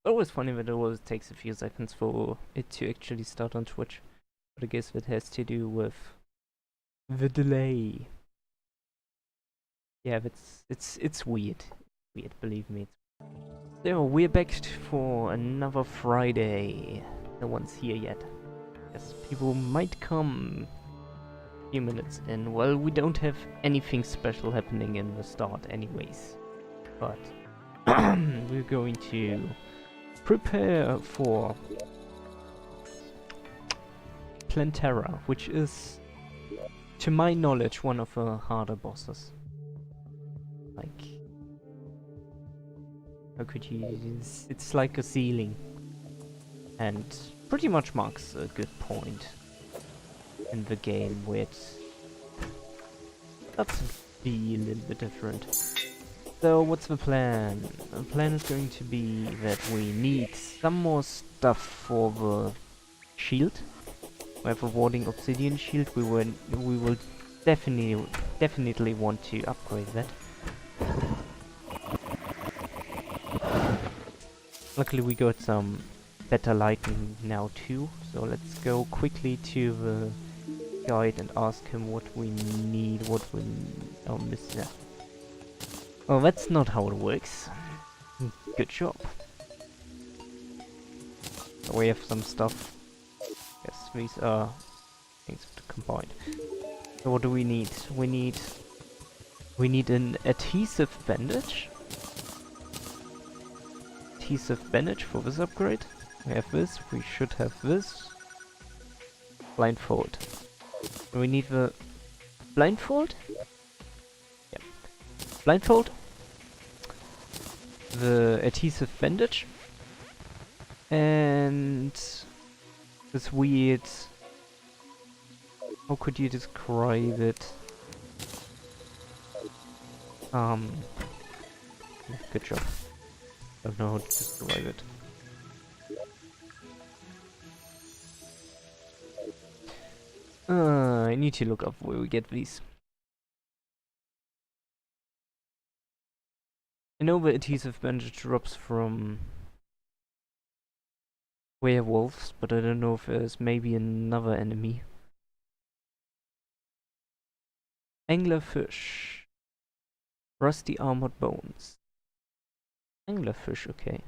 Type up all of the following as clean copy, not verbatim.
Always funny that it always takes a few seconds for it to actually start on Twitch. But I guess that has to do with the delay. Yeah, it's weird. Weird, believe me. So we're back for another Friday. No one's here yet. Yes, people might come a few minutes in. Well, we don't have anything special happening in the start anyways. But we're going to prepare for Terraria, which is, to my knowledge, one of the harder bosses. Like, how could you... It's like a ceiling. And pretty much marks a good point in the game where it starts to be a little bit different. So what's the plan? The plan is going to be that we need some more stuff for the shield. We have a warding obsidian shield. We will definitely want to upgrade that. Luckily we got some better lighting now too, so let's go quickly to the guide and ask him what we need, oh, miss that. Well, that's not how it works. Good job. We have some stuff. Yes, these are things combined. So what do we need? We need an adhesive bandage. Adhesive bandage for this upgrade. We have this, we should have this. Blindfold. We need the blindfold? Yep. Blindfold. The adhesive bandage. And this weird... How could you describe it? Good job. Don't know how to describe it. I need to look up where we get these. I know the adhesive bandage drops from werewolves, but I don't know if there's maybe another enemy. Anglerfish. Rusty armored bones. Anglerfish, okay.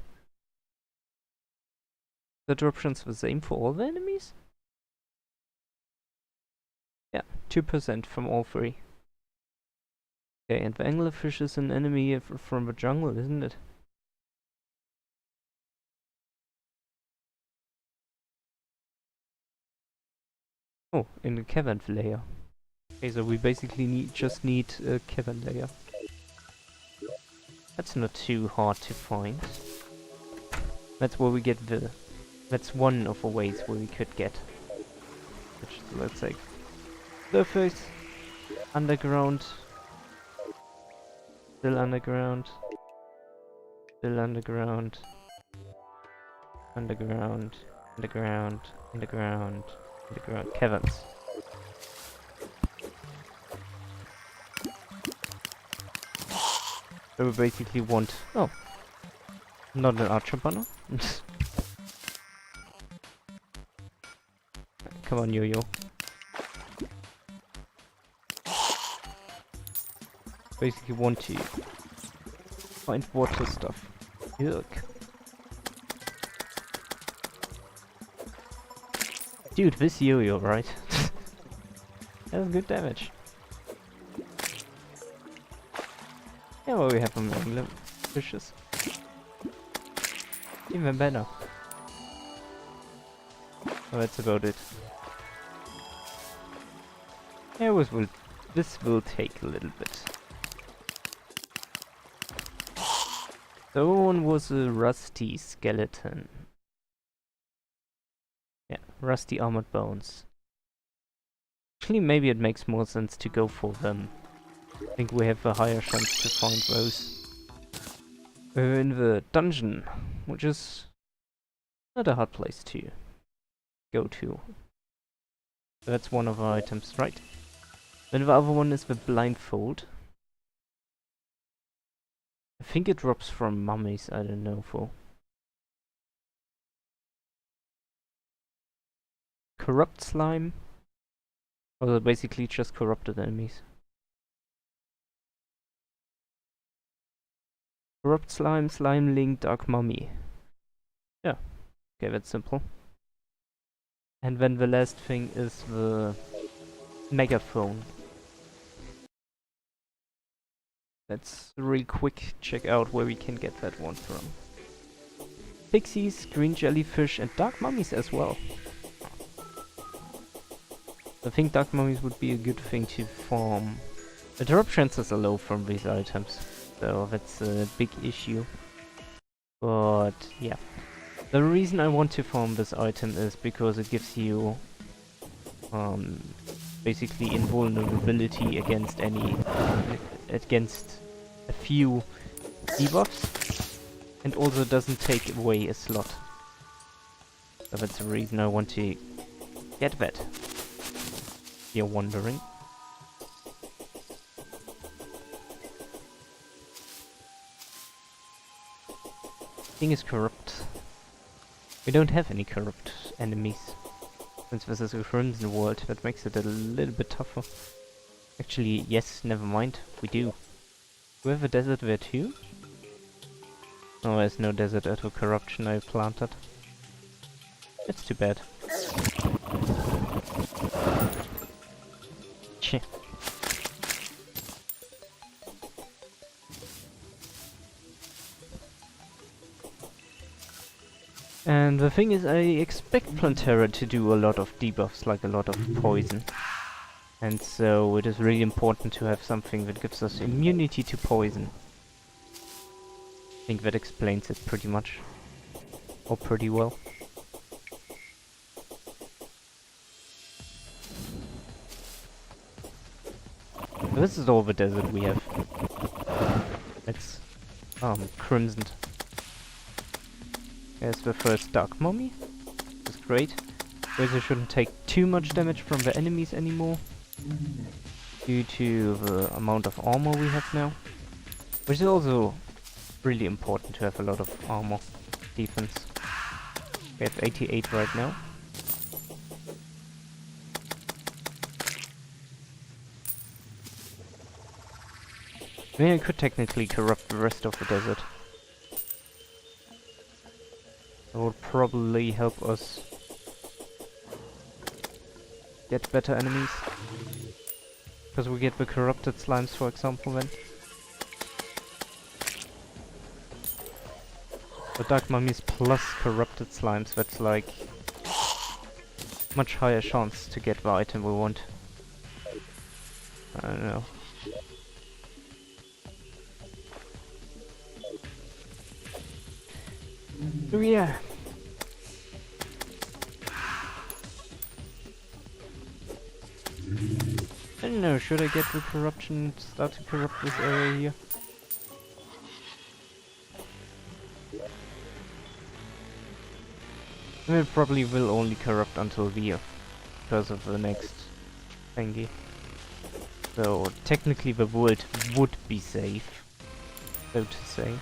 The dropship's the same for all the enemies? Yeah, 2% from all three. Okay, and the anglerfish is an enemy from the jungle, isn't it? Oh, in the cavern layer. Okay, so we basically just need a cavern layer. That's not too hard to find. That's where we get the... That's one of the ways where we could get. Which is, let's say, surface, underground, still underground, still underground, underground, underground, underground, underground, caverns. So we basically want... Oh! Not an archer banner? Come on, yo-yo. Basically want to find water stuff. Yuck. Dude, this yo-yo, right? That's good damage. Yeah, well, we have some angler fishes. Even better. Oh, that's about it. Yeah, this will take a little bit. So one was a rusty skeleton. Yeah, rusty armored bones. Actually, maybe it makes more sense to go for them. I think we have a higher chance to find those. We're in the dungeon, which is not a hard place to go to. That's one of our items, right? Then the other one is the blindfold. I think it drops from mummies, I don't know for. corrupt slime. Or basically just corrupted enemies. Corrupt slime, slime link, dark mummy. Yeah, okay, that's simple. And then the last thing is the megaphone. Let's real quick check out where we can get that one from. Pixies, green jellyfish and dark mummies as well. I think dark mummies would be a good thing to farm. The drop chances are low from these items, so that's a big issue. But yeah. The reason I want to farm this item is because it gives you basically invulnerability against against a few debuffs, and also doesn't take away a slot. So that's the reason I want to get that. You're wondering. Thing is corrupt. We don't have any corrupt enemies. Since this is a Crimson world, that makes it a little bit tougher. Actually, yes, never mind. We do. Do we have a desert there too? No, there's no desert at all corruption I planted. It's too bad. Cheh. And the thing is, I expect Plantera to do a lot of debuffs, like a lot of poison. And so it is really important to have something that gives us immunity to poison. I think that explains it pretty much. Or pretty well. This is all the desert we have. It's crimsoned. There's the first dark mummy. That's great. Also shouldn't take too much damage from the enemies anymore, due to the amount of armor we have now. Which is also really important to have a lot of armor defense. We have 88 right now. I mean, I could technically corrupt the rest of the desert. That would probably help us get better enemies. Because we get the corrupted slimes, for example, then. The dark mummies plus corrupted slimes, that's like much higher chance to get the item we want. I don't know. So yeah. I don't know, should I get the corruption and start to corrupt this area here? We probably will only corrupt until Via, because of the next thingy. So technically the world would be safe, so to say.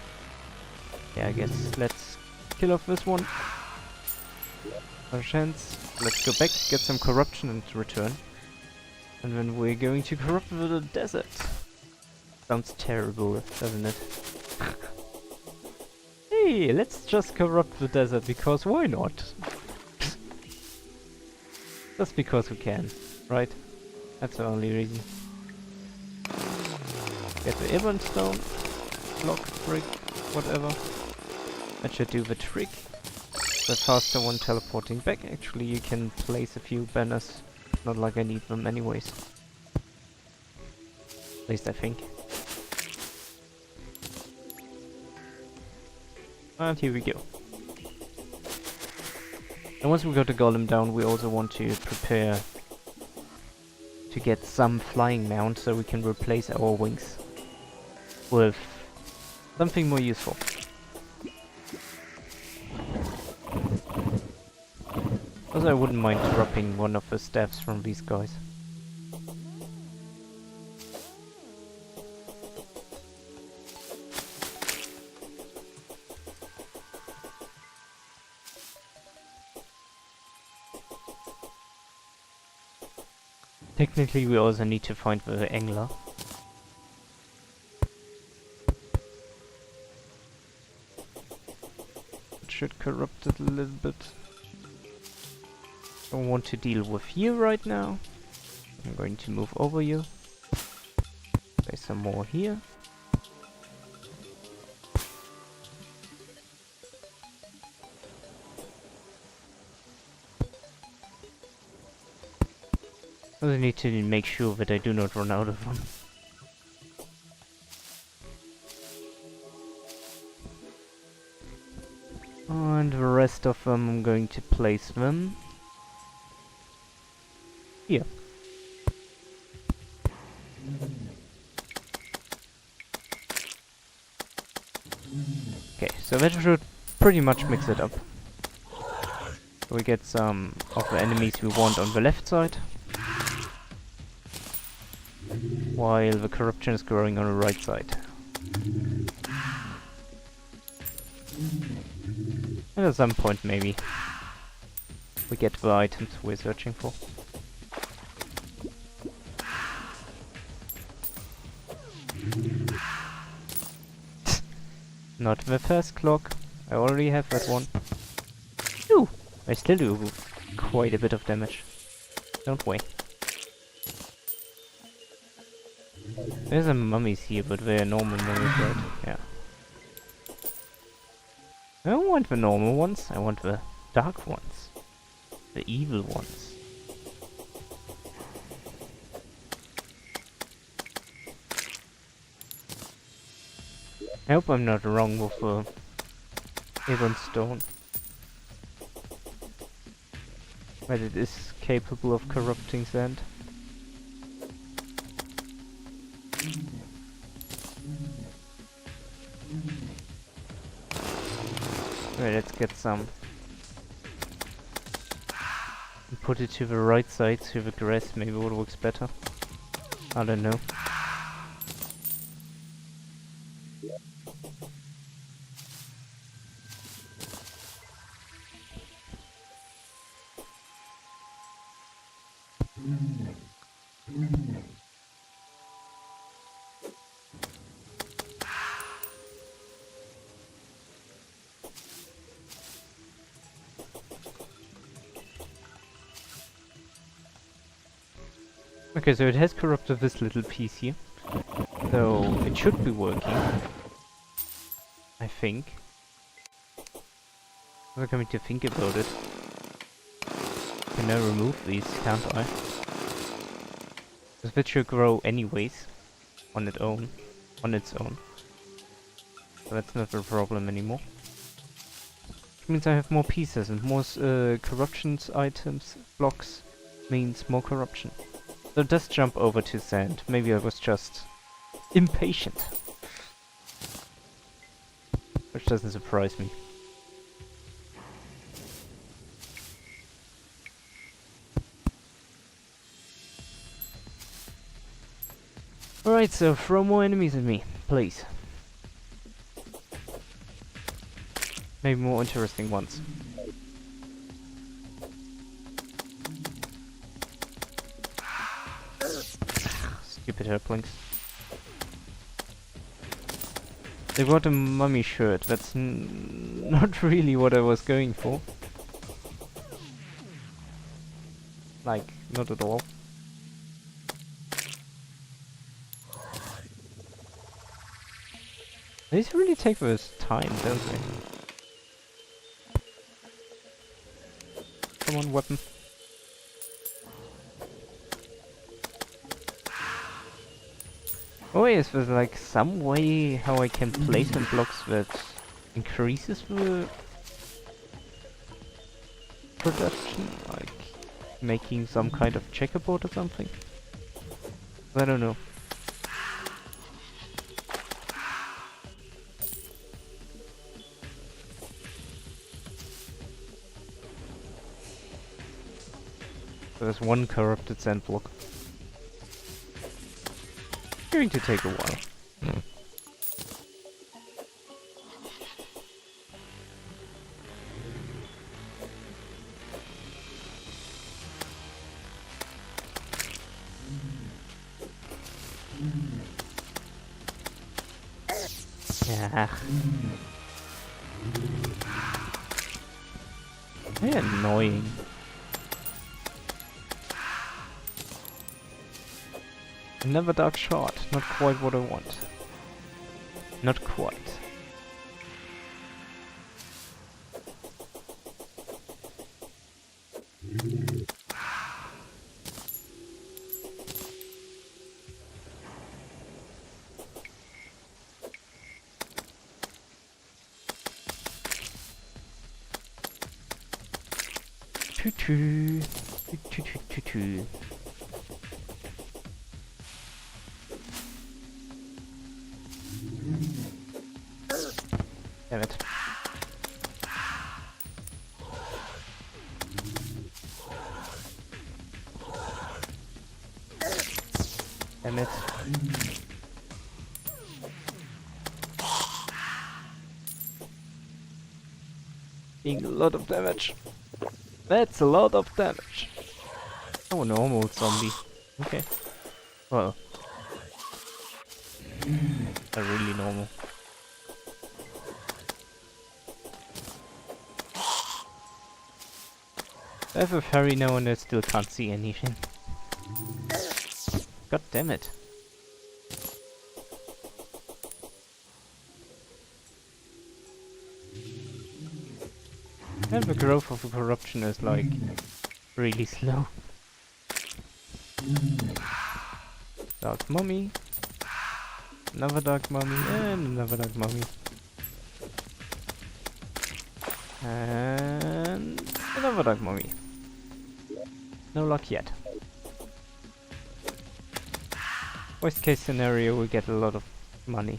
Yeah, I guess let's kill off this one. Our chance. Let's go back, get some corruption and return. And then we're going to corrupt the desert. Sounds terrible, doesn't it? Hey, let's just corrupt the desert, because why not? Just because we can, right? That's the only reason. Get the Ebon Stone, block, brick, whatever. That should do the trick. The faster one teleporting back. Actually, you can place a few banners. Not like I need them anyways. At least I think. And here we go. And once we got the golem down, we also want to prepare to get some flying mount so we can replace our wings with something more useful. Also, I wouldn't mind dropping one of the staffs from these guys. Technically we also need to find the angler. It should corrupt it a little bit. Don't want to deal with you right now. I'm going to move over you. Place some more here. I need to make sure that I do not run out of them. And the rest of them I'm going to place them here. Okay, so that should pretty much mix it up. So we get some of the enemies we want on the left side, while the corruption is growing on the right side. And at some point maybe we get the items we're searching for. Not the first clock. I already have that one. Ooh! I still do quite a bit of damage. Don't we? There's some mummies here, but they're normal mummies, right? Yeah. I don't want the normal ones, I want the dark ones. The evil ones. I hope I'm not wrong with the Ebon Stone. But it is capable of corrupting sand. Right, let's get some. And put it to the right side, to the grass, maybe what works better. I don't know. Okay, so it has corrupted this little piece here. So it should be working. I think. I'm coming to think about it. I can now remove these, can't I? Because that should grow anyways. On its own. So that's not a problem anymore. Which means I have more pieces and more corruptions items, blocks, means more corruption. So just jump over to sand. Maybe I was just impatient. Which doesn't surprise me. Alright, so throw more enemies at me, please. Maybe more interesting ones. Stupid herplings. They got a mummy shirt, that's not really what I was going for. Like, not at all. These really take this time, don't they? Come on, weapon. Oh, is there like some way how I can place some blocks that increases the production? Like making some kind of checkerboard or something? I don't know. There's one corrupted sand block. Going to take a while. Ah. They're annoying. Another dark shot. Not quite what I want. Not quite. Choo-choo. Choo-choo-choo-choo. Damn it. Damn it. Being a lot of damage. That's a lot of damage. Oh, normal zombie. Okay. Well. They're really normal. I have a fairy now and I still can't see anything. God damn it. And the growth of the corruption is like really slow. Dark mummy. Another dark mummy and another dark mummy. And another dark mummy. No luck yet. Worst case scenario, we get a lot of money.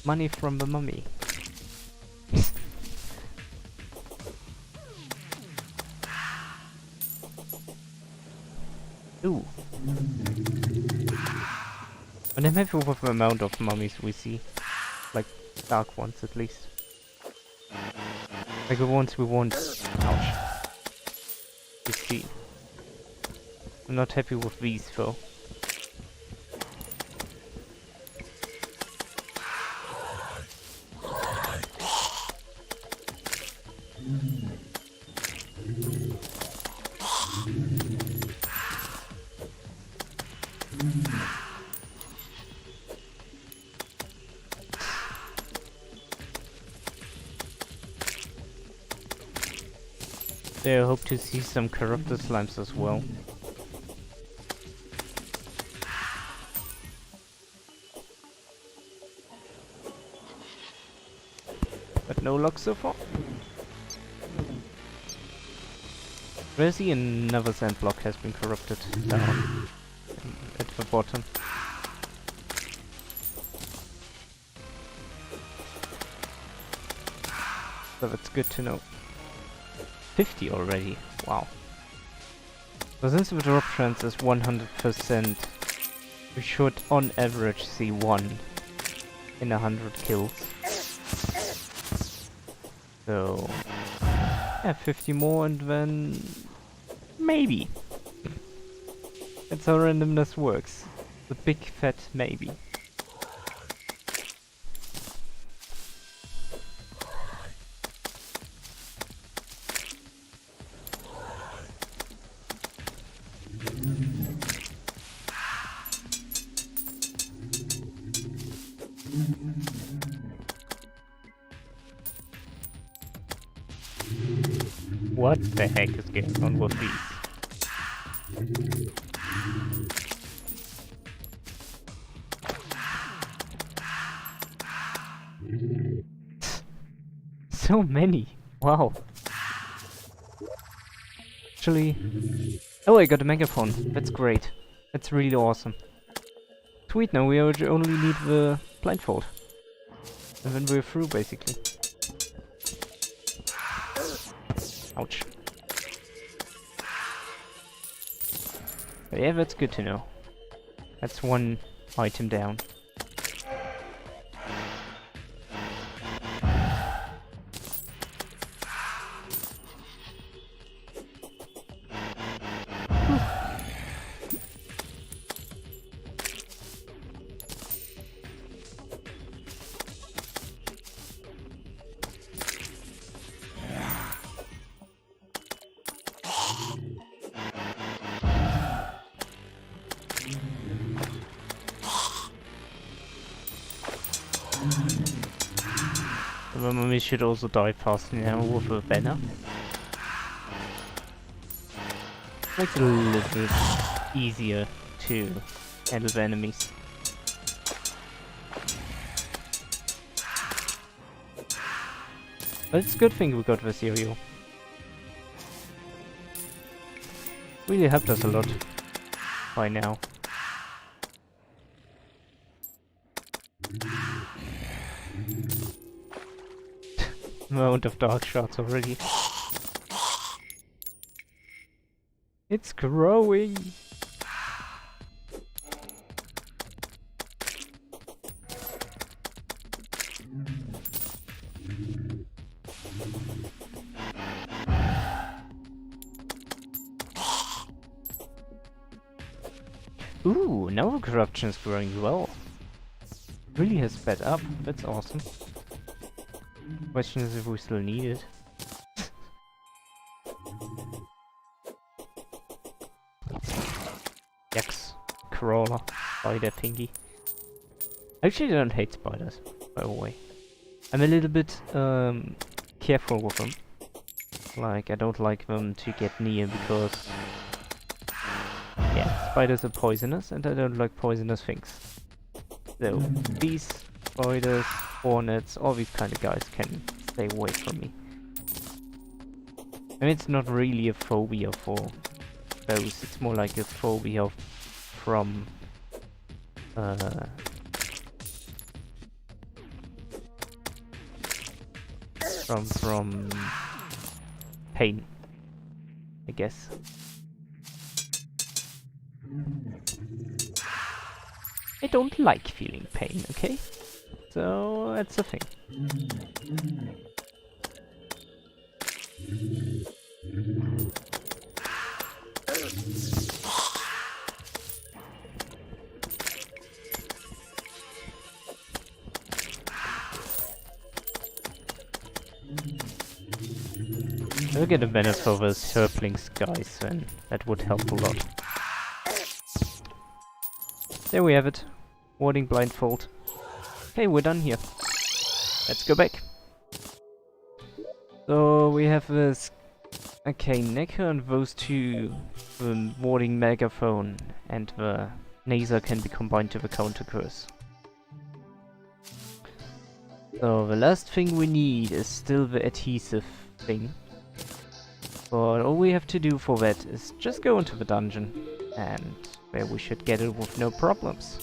Money from the mummy. Ooh. And I'm happy with the amount of mummies we see. Like, dark ones at least. Like the ones we want. Ouch. You see. I'm not happy with these though. I hope to see some corrupted slimes as well. But no luck so far. Resi, another sand block has been corrupted down at the bottom. So that's good to know. 50 already, wow. So since the drop chance is 100%, we should on average see 1 in 100 kills. So yeah, 50 more and then maybe. That's how randomness works. The big fat maybe. What the heck is going on with these? So many! Wow! Actually... Oh, I got a megaphone. That's great. That's really awesome. Sweet, now we only need the blindfold. And then we're through, basically. Ouch. But yeah, that's good to know. That's one item down. we should also die fast now with a banner. Makes it a little bit easier to handle the enemies. But it's a good thing we got the cereal. Really helped us a lot by now. Amount of dark shots already. It's growing! Ooh, now the corruption is growing well. Really has sped up, that's awesome. Question is if we still need it. Yaks, crawler, spider thingy. Actually, I don't hate spiders, by the way. I'm a little bit careful with them. Like, I don't like them to get near because... yeah, spiders are poisonous and I don't like poisonous things. So, these spiders, hornets, all these kind of guys can stay away from me. I mean, it's not really a phobia for those, it's more like a phobia from pain, I guess. I don't like feeling pain, okay? So that's the thing. I'll get a banner for those Herplings guys, and that would help a lot. There we have it. Warding blindfold. Okay, we're done here. Let's go back. So we have this arcane necker and those two, the warding megaphone and the Naser can be combined to the counter curse. So the last thing we need is still the adhesive thing. But all we have to do for that is just go into the dungeon, and where we should get it with no problems.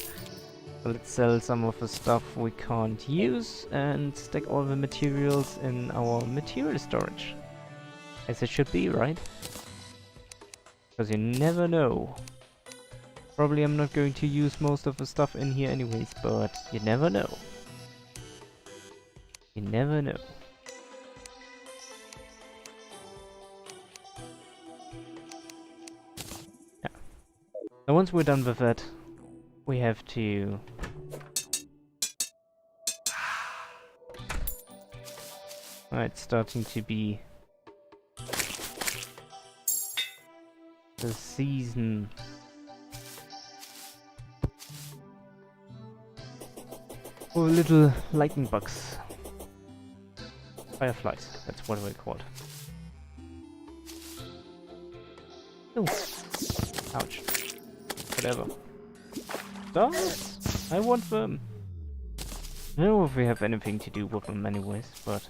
So let's sell some of the stuff we can't use and stack all the materials in our material storage. As it should be, right? Because you never know. Probably I'm not going to use most of the stuff in here anyways, but you never know. You never know. So once we're done with that, we have to... it's starting to be... the season. For little lightning bugs. Fireflies, that's what we're called. Oh. Ouch. Whatever. Stars? I want them. I don't know if we have anything to do with them anyways, but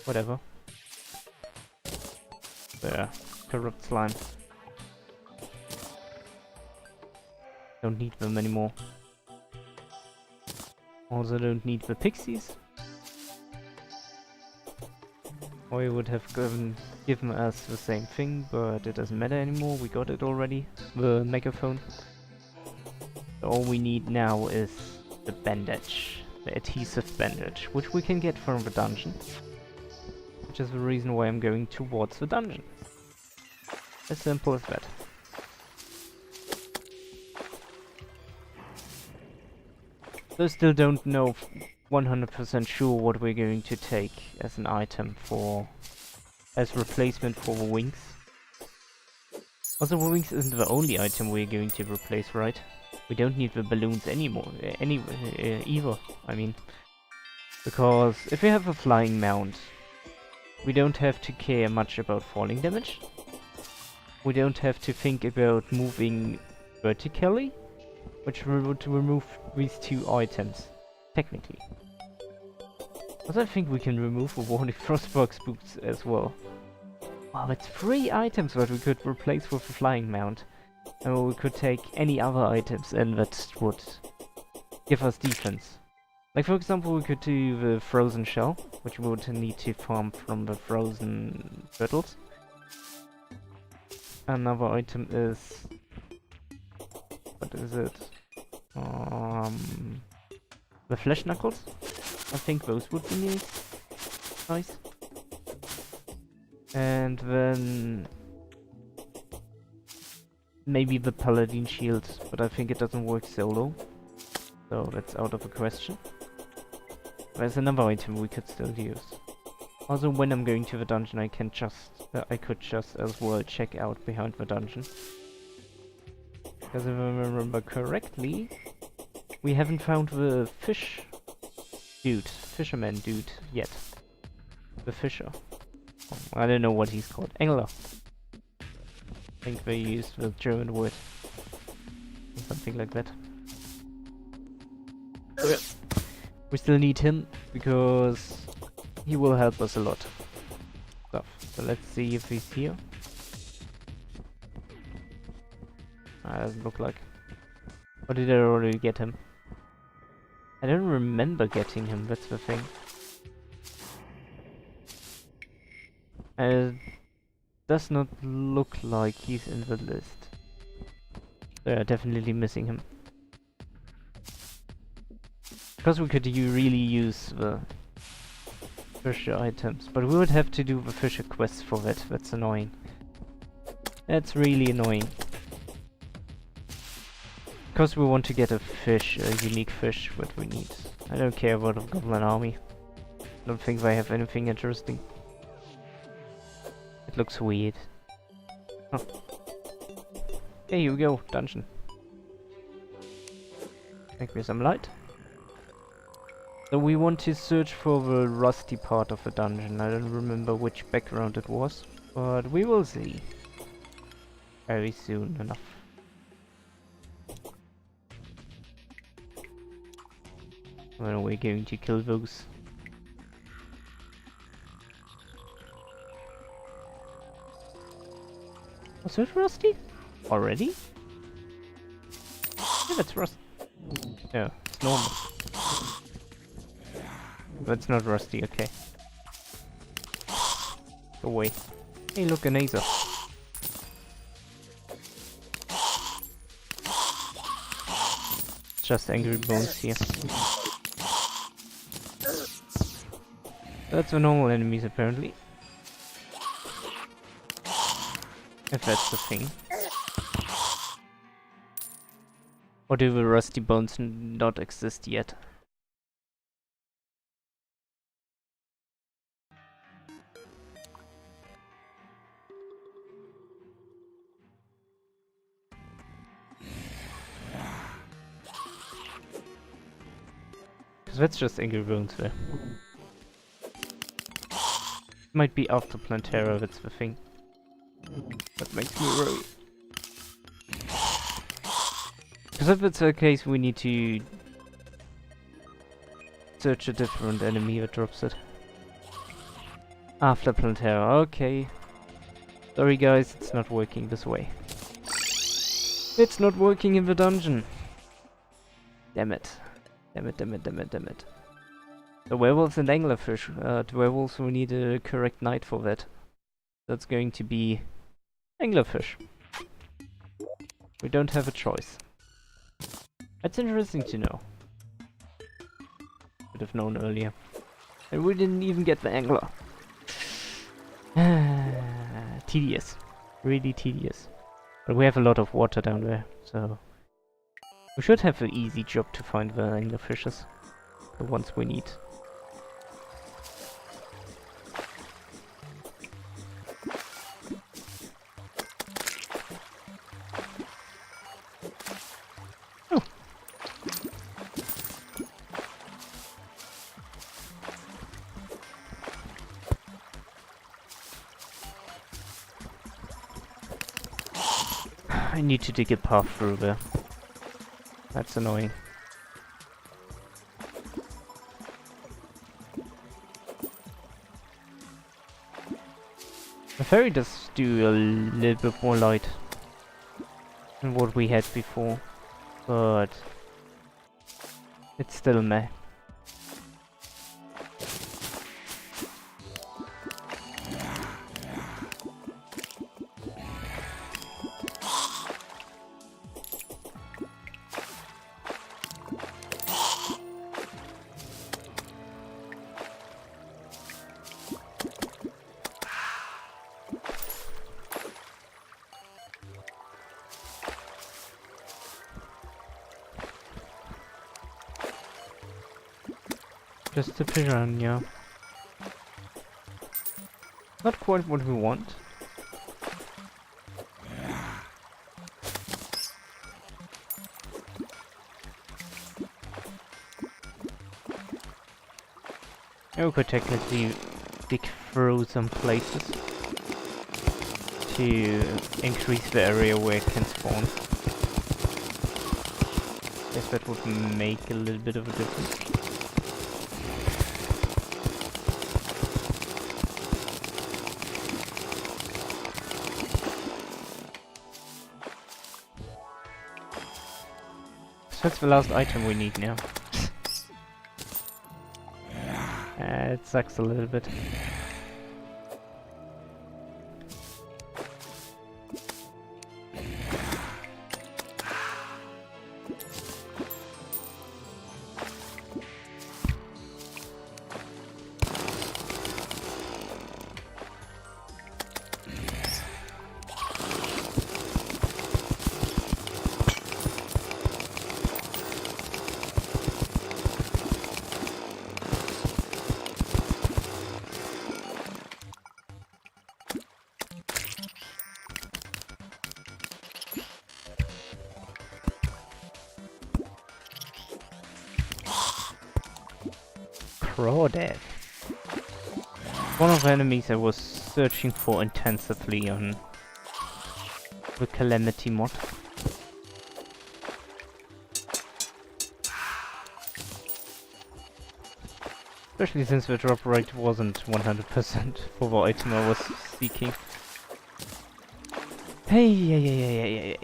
whatever. There. Corrupt slime. Don't need them anymore. Also don't need the pixies. Or you would have given us the same thing, but it doesn't matter anymore, we got it already. The megaphone. All we need now is the bandage, the adhesive bandage, which we can get from the dungeon. Which is the reason why I'm going towards the dungeon. As simple as that. So still don't know 100% sure what we're going to take as an item for, as replacement for the wings. Also, the wings isn't the only item we're going to replace, right? We don't need the balloons anymore, either, I mean. Because if we have a flying mount, we don't have to care much about falling damage. We don't have to think about moving vertically, which would remove these two items, technically. Also, I think we can remove a warning frostbox boots as well. Wow, it's 3 items that we could replace with a flying mount. And we could take any other items and that would give us defense. Like for example, we could do the frozen shell, which we would need to farm from the frozen turtles. Another item is... what is it? The flesh knuckles? I think those would be nice. And then... maybe the paladin shield, but I think it doesn't work solo. So that's out of the question. There's another item we could still use. Also, when I'm going to the dungeon, I could just as well check out behind the dungeon. Because if I remember correctly, we haven't found the fisherman dude yet. The fisher. Oh, I don't know what he's called. Angler. I think they used the German word. Or something like that. So yeah. We still need him, because he will help us a lot. So let's see if he's here. Doesn't look like. Or did I already get him? I don't remember getting him, that's the thing. It does not look like he's in the list. So yeah, definitely missing him. Because we could really use the fisher items, but we would have to do the fisher quest for that. That's annoying. That's really annoying. Because we want to get a fish, a unique fish, what we need. I don't care about a goblin army. I don't think they have anything interesting. It looks weird. Oh. Okay, here we go, dungeon. Make me some light. So we want to search for the rusty part of the dungeon. I don't remember which background it was, but we will see. Very soon enough. When are we going to kill those? Was it rusty? Already? Yeah, that's rusty. Yeah, it's normal. That's not rusty, okay. Go away. Hey, look, an Acer. Just angry bones here. That's the normal enemies, apparently. If that's the thing. Or do the rusty bones not exist yet? Because that's just angry bones there. Might be after Plantera, that's the thing. That makes me worry. Because if it's the case, we need to search a different enemy that drops it. After Plantera, okay. Sorry guys, it's not working this way. It's not working in the dungeon. Damn it. Damn it, damn it, damn it, damn it. The werewolves and anglerfish. The werewolves will need a correct knight for that. That's going to be anglerfish. We don't have a choice. That's interesting to know. Should have known earlier. And we didn't even get the angler. Tedious. Really tedious. But we have a lot of water down there, so... we should have an easy job to find the anglerfishes. The ones we need. I need to dig a path through there. That's annoying. The ferry does do a little bit more light than what we had before, but it's still meh. Just a piranha. Not quite what we want. We could technically dig through some places to increase the area where it can spawn. Guess that would make a little bit of a difference. That's the last item we need now. It sucks a little bit. Crawdad. One of the enemies I was searching for intensively on the Calamity mod. Especially since the drop rate wasn't 100% for the item I was seeking. Hey.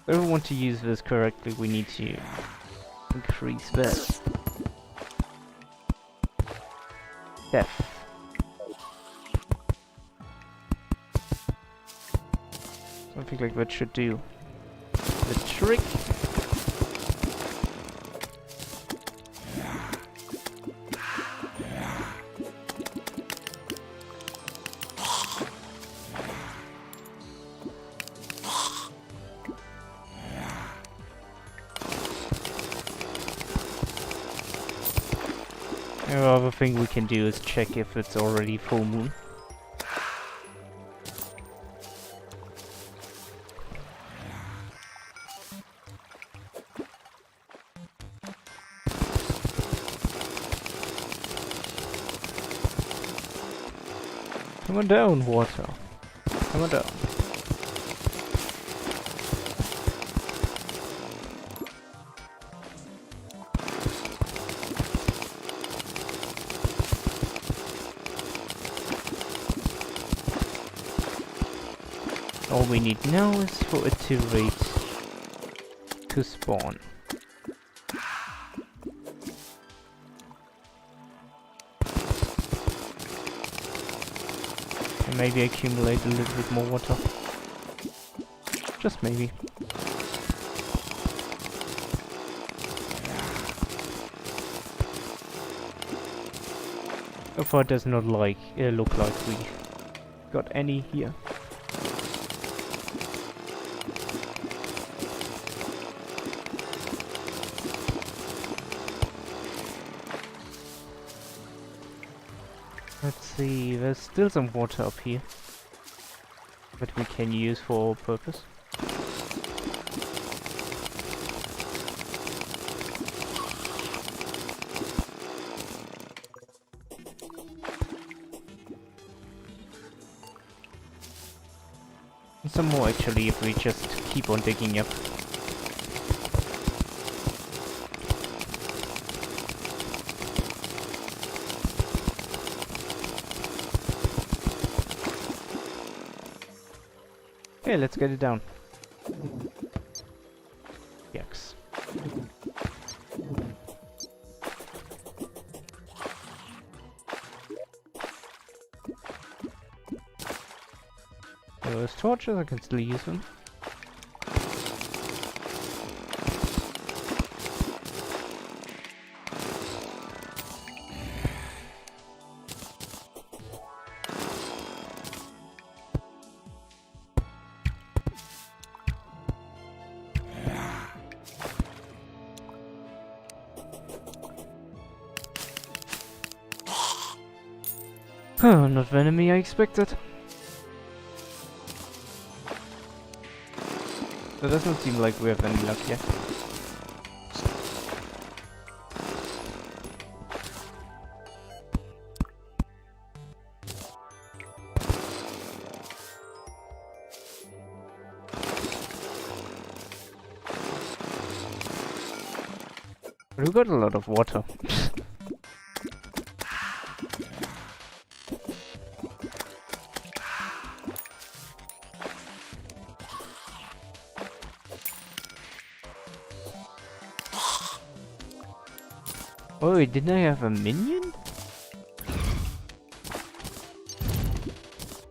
If we want to use this correctly, we need to increase that depth. Something like that should do the trick. The other thing we can do is check if it's already full moon. Come on down, water. Come on down. All we need now is for it to wait to spawn. And maybe accumulate a little bit more water. Just maybe. So far it does not look like we got any here. Let's see, there's still some water up here that we can use for our purpose. Some more actually if we just keep on digging up. Okay, let's get it down. Yikes. Those torches, I can still use them. Huh, not the enemy I expected. It doesn't seem like we have any luck yet. But we got a lot of water. Oh, wait, didn't I have a minion?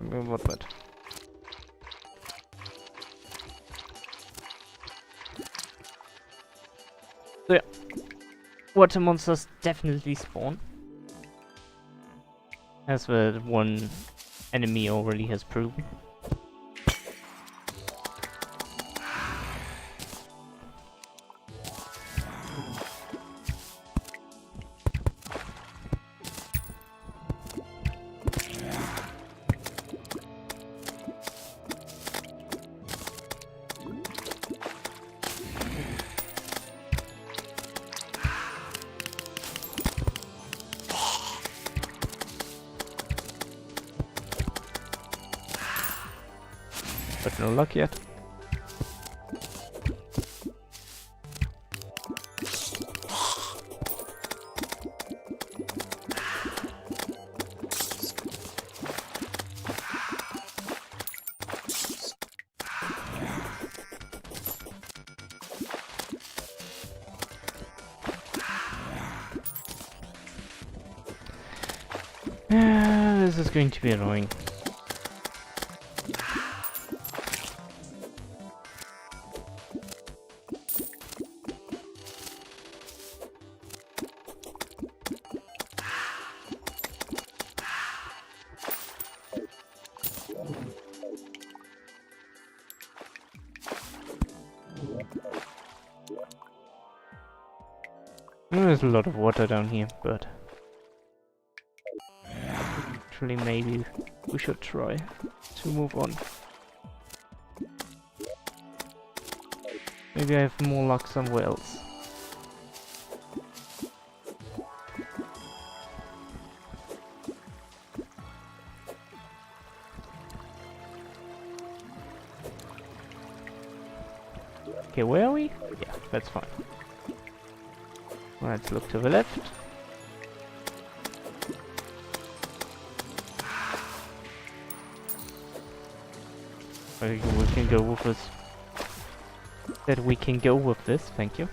What that? So yeah, water monsters definitely spawn. As the one enemy already has proven. But no luck yet. This is going to be annoying. There's a lot of water down here, but actually maybe we should try to move on. Maybe I have more luck somewhere else. Okay, where are we? Yeah, that's fine. Let's look to the left. We can go with this. That we can go with this, thank you.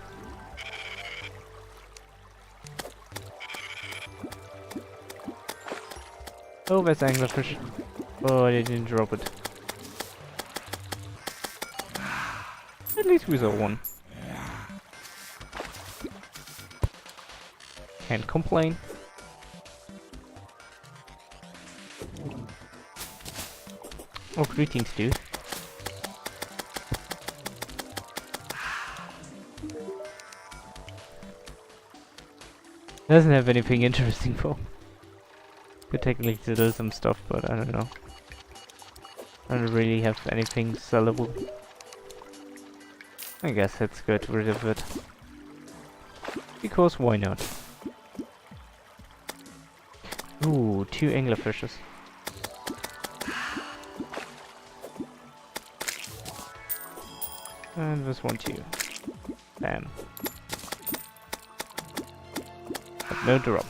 Oh, there's anglerfish. Oh, I didn't drop it. At least we saw one. Can't complain. Oh, greetings, dude. Doesn't have anything interesting for. Could technically do some stuff, but I don't know. I don't really have anything sellable. I guess let's get rid of it. Because why not? Ooh, 2 anglerfishes. And this one too. Bam. But no drop.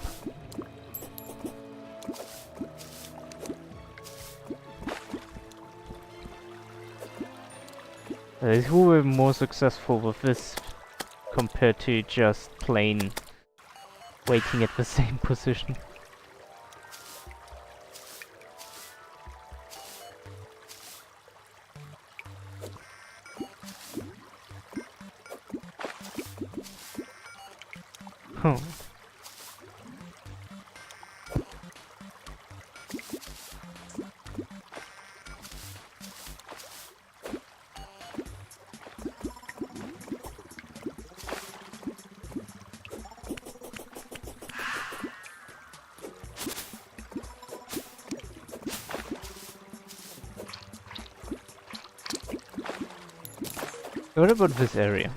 Who were more successful with this compared to just plain waiting at the same position. Huh. What about this area?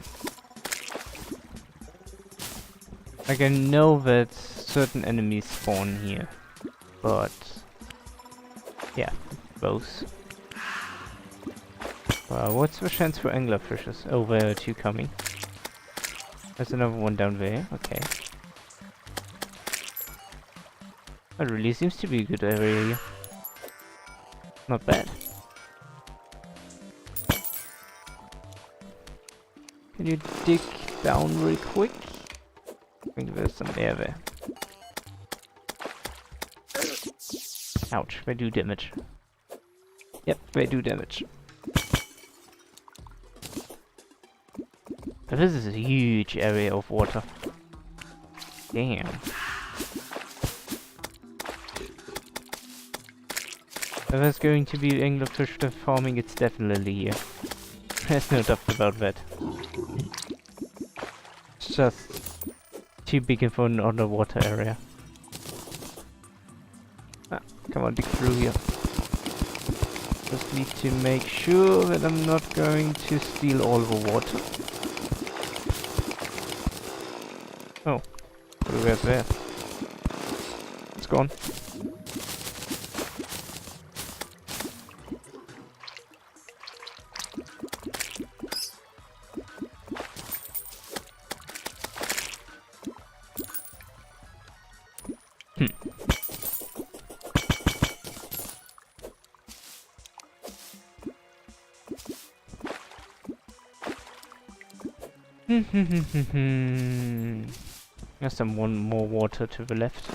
Like, I know that certain enemies spawn here, but yeah, both. What's the chance for anglerfishes? Oh, there are two coming. There's another one down there, okay. That really seems to be a good area here. Not bad. Can you dig down real quick? I think there's some air there. Ouch, they do damage. Yep, they do damage. But this is a huge area of water. Damn. If there's going to be anglerfish farming, it's definitely here. There's no doubt about that. It's just too big for an underwater area. Ah, come on, dig through here. Just need to make sure that I'm not going to steal all the water. Oh, what do we have there? It's gone. There's some one more water to the left.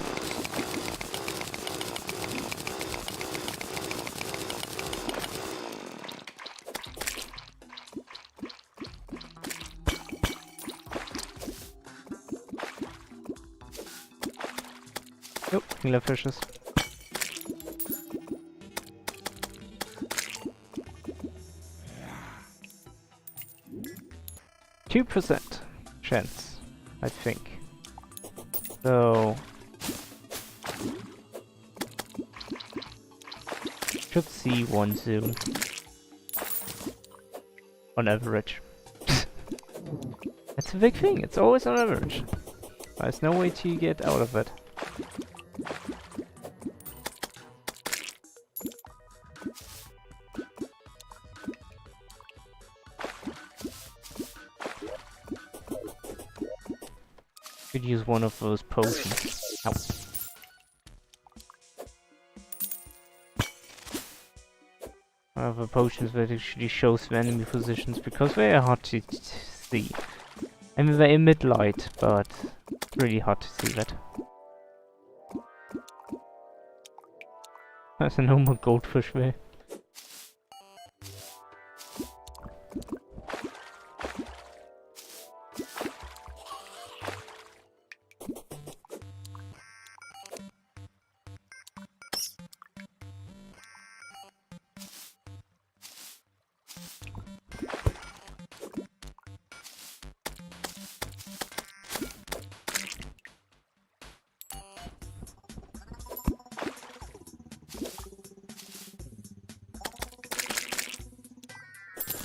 Nope, anglerfishes. %, chance, I think. So should see one soon. On average. That's a big thing, it's always on average. There's no way to get out of it. Could use one of those potions. Ow. One of the potions that actually shows the enemy positions, because they are hard to see. I mean, they emit light, but it's really hard to see that. There's a normal goldfish there.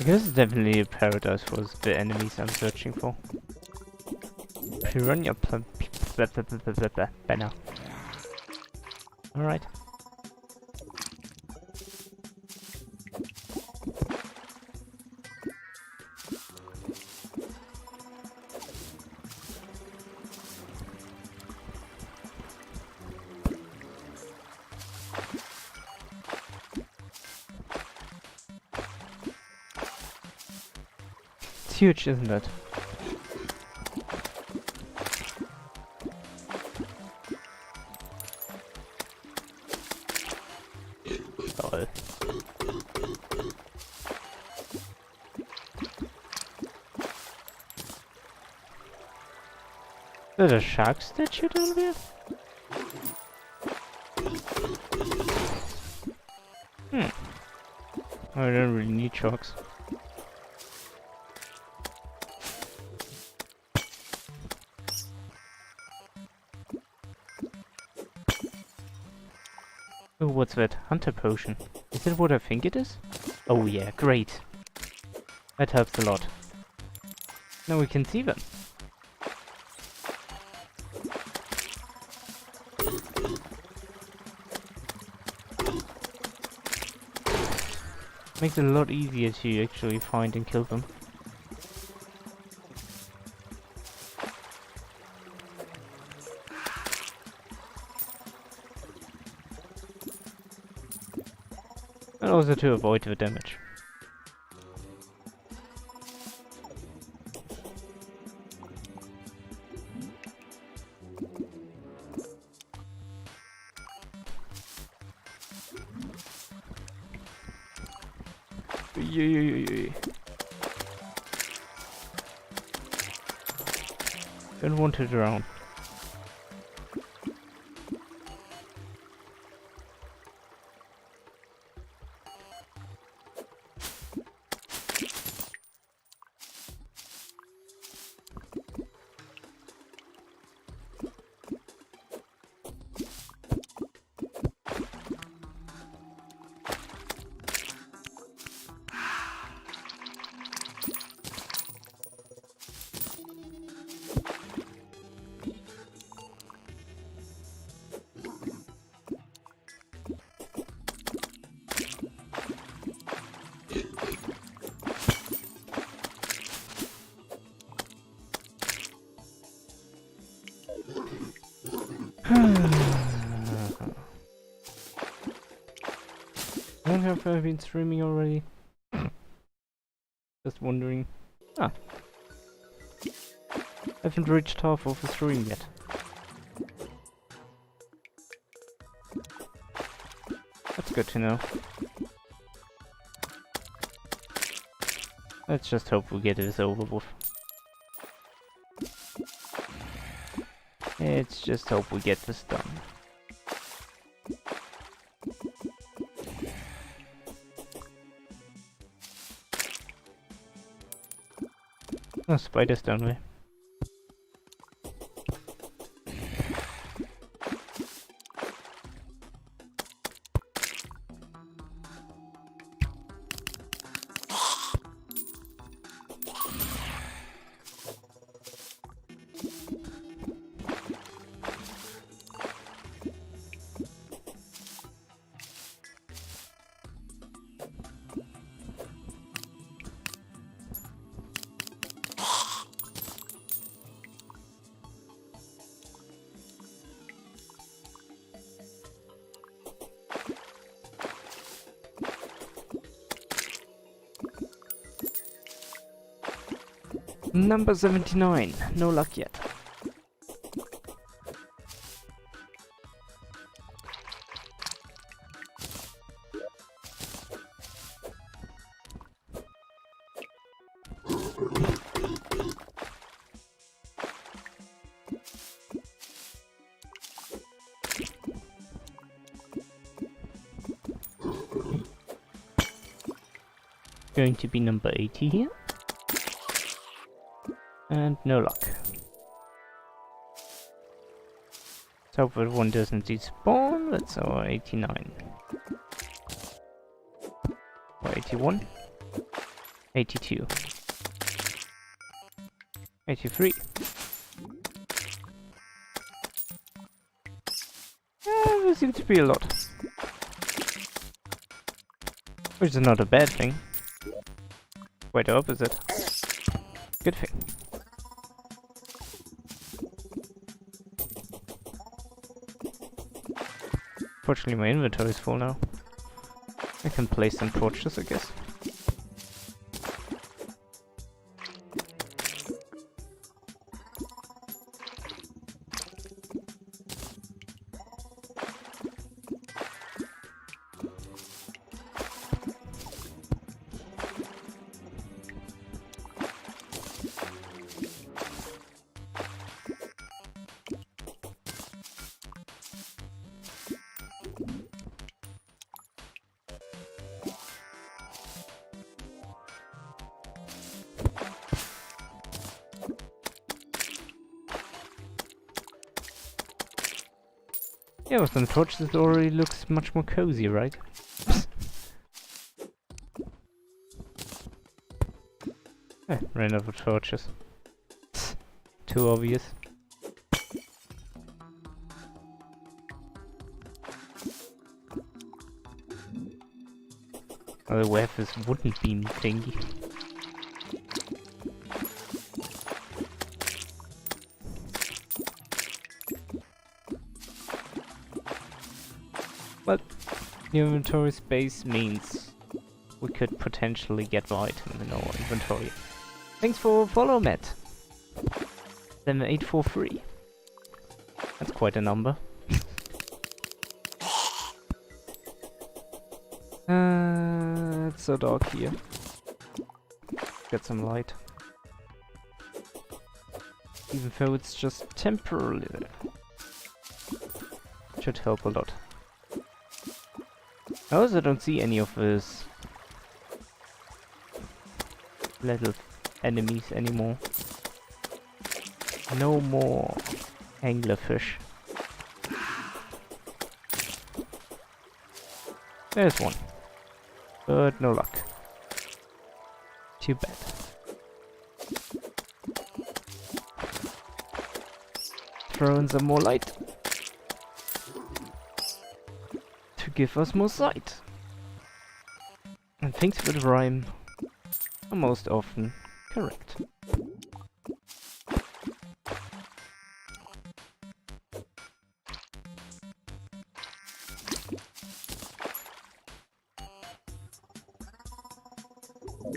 I guess it's definitely a paradise for the enemies I'm searching for. Piranha banner. Alright. huge, isn't it? Lol. Is that a shark statue down there? I don't really need sharks. Oh, what's that? Hunter potion. Is that what I think it is? Oh yeah, great. That helps a lot. Now we can see them. Makes it a lot easier to actually find and kill them. And also to avoid the damage. Don't want to drown. How long have I been streaming already? Just wondering. Ah. I haven't reached half of the stream yet. That's good to know. Let's just hope we get this over with. Let's just hope we get this done. Oh, spiders down there. Number 79. No luck yet. Going to be number 80 here. And no luck. Let's hope that one doesn't despawn. That's our 89. Or 81. 82. 83. There seems to be a lot. Which is not a bad thing. Quite the opposite. Good thing. Fortunately, my inventory is full now. I can place some torches, I guess. Yeah, with some torches it already looks much more cozy, right? Ran out of torches. Too obvious. Oh, we have this wooden beam thingy. Well, the inventory space means we could potentially get the item in our inventory. Thanks for follow, Matt. 7843. That's quite a number. It's so dark here. Get some light. Even though it's just temporarily there. Should help a lot. I also don't see any of those little enemies anymore. No more anglerfish. There's one. But no luck. Too bad. Throw in some more light. To give us more sight. And things with rhyme are most often correct.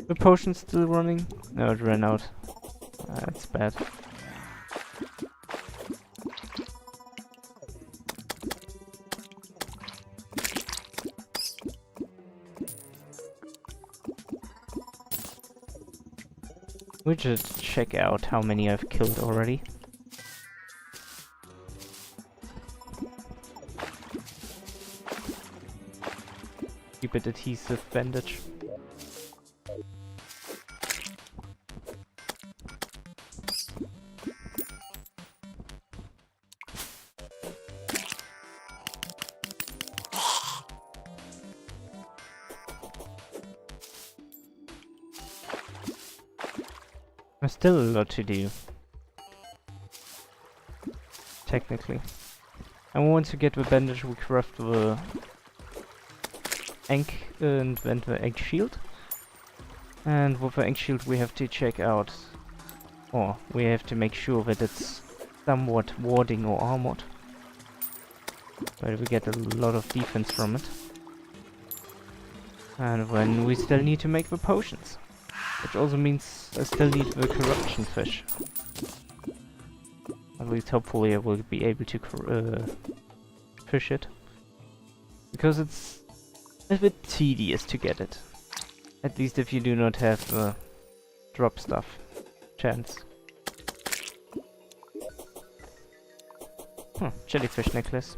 The potion's still running? No, it ran out. That's bad. We should check out how many I've killed already. Keep it adhesive bandage. There's still a lot to do. Technically. And once we get the bandage, we craft the Ankh and then the Ankh Shield. And with the Ankh Shield we have to check out, or we have to make sure that it's somewhat warding or armored. But we get a lot of defense from it. And then we still need to make the potions. Which also means I still need the corruption fish. At least hopefully I will be able to fish it. Because it's a bit tedious to get it. At least if you do not have the drop stuff chance. Jellyfish necklace.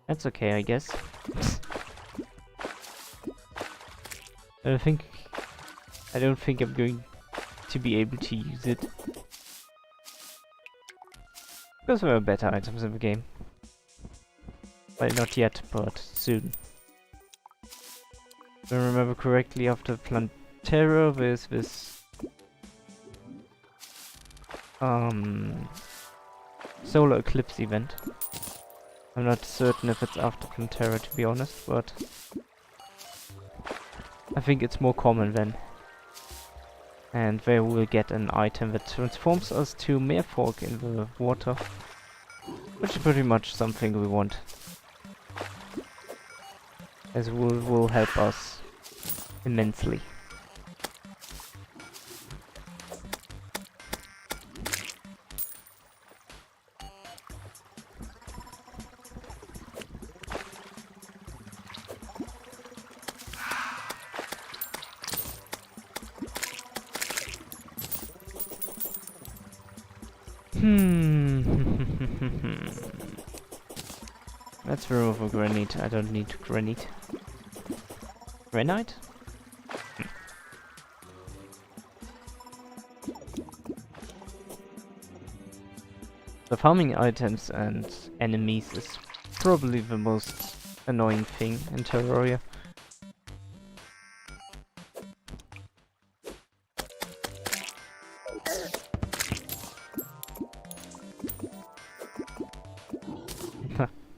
That's okay, I guess. I don't think I'm going to be able to use it. Because there are better items in the game. Well, not yet, but soon. If I remember correctly, after Terraria there's this solar eclipse event. I'm not certain if it's after Terraria, to be honest, but I think it's more common then. And there we'll get an item that transforms us to Meerfork in the water. Which is pretty much something we want. As will help us immensely. Let's remove a granite. I don't need granite. Granite? The farming items and enemies is probably the most annoying thing in Terraria.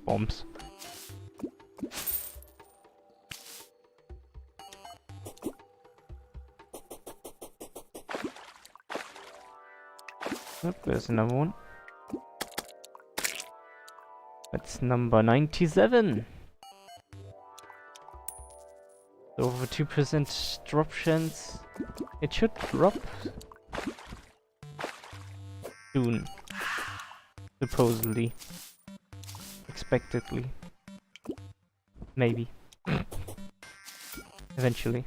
Bombs. Oh, there's another one. That's number 97. Over 2% drop chance. It should drop soon. Supposedly. Expectedly. Maybe. Eventually.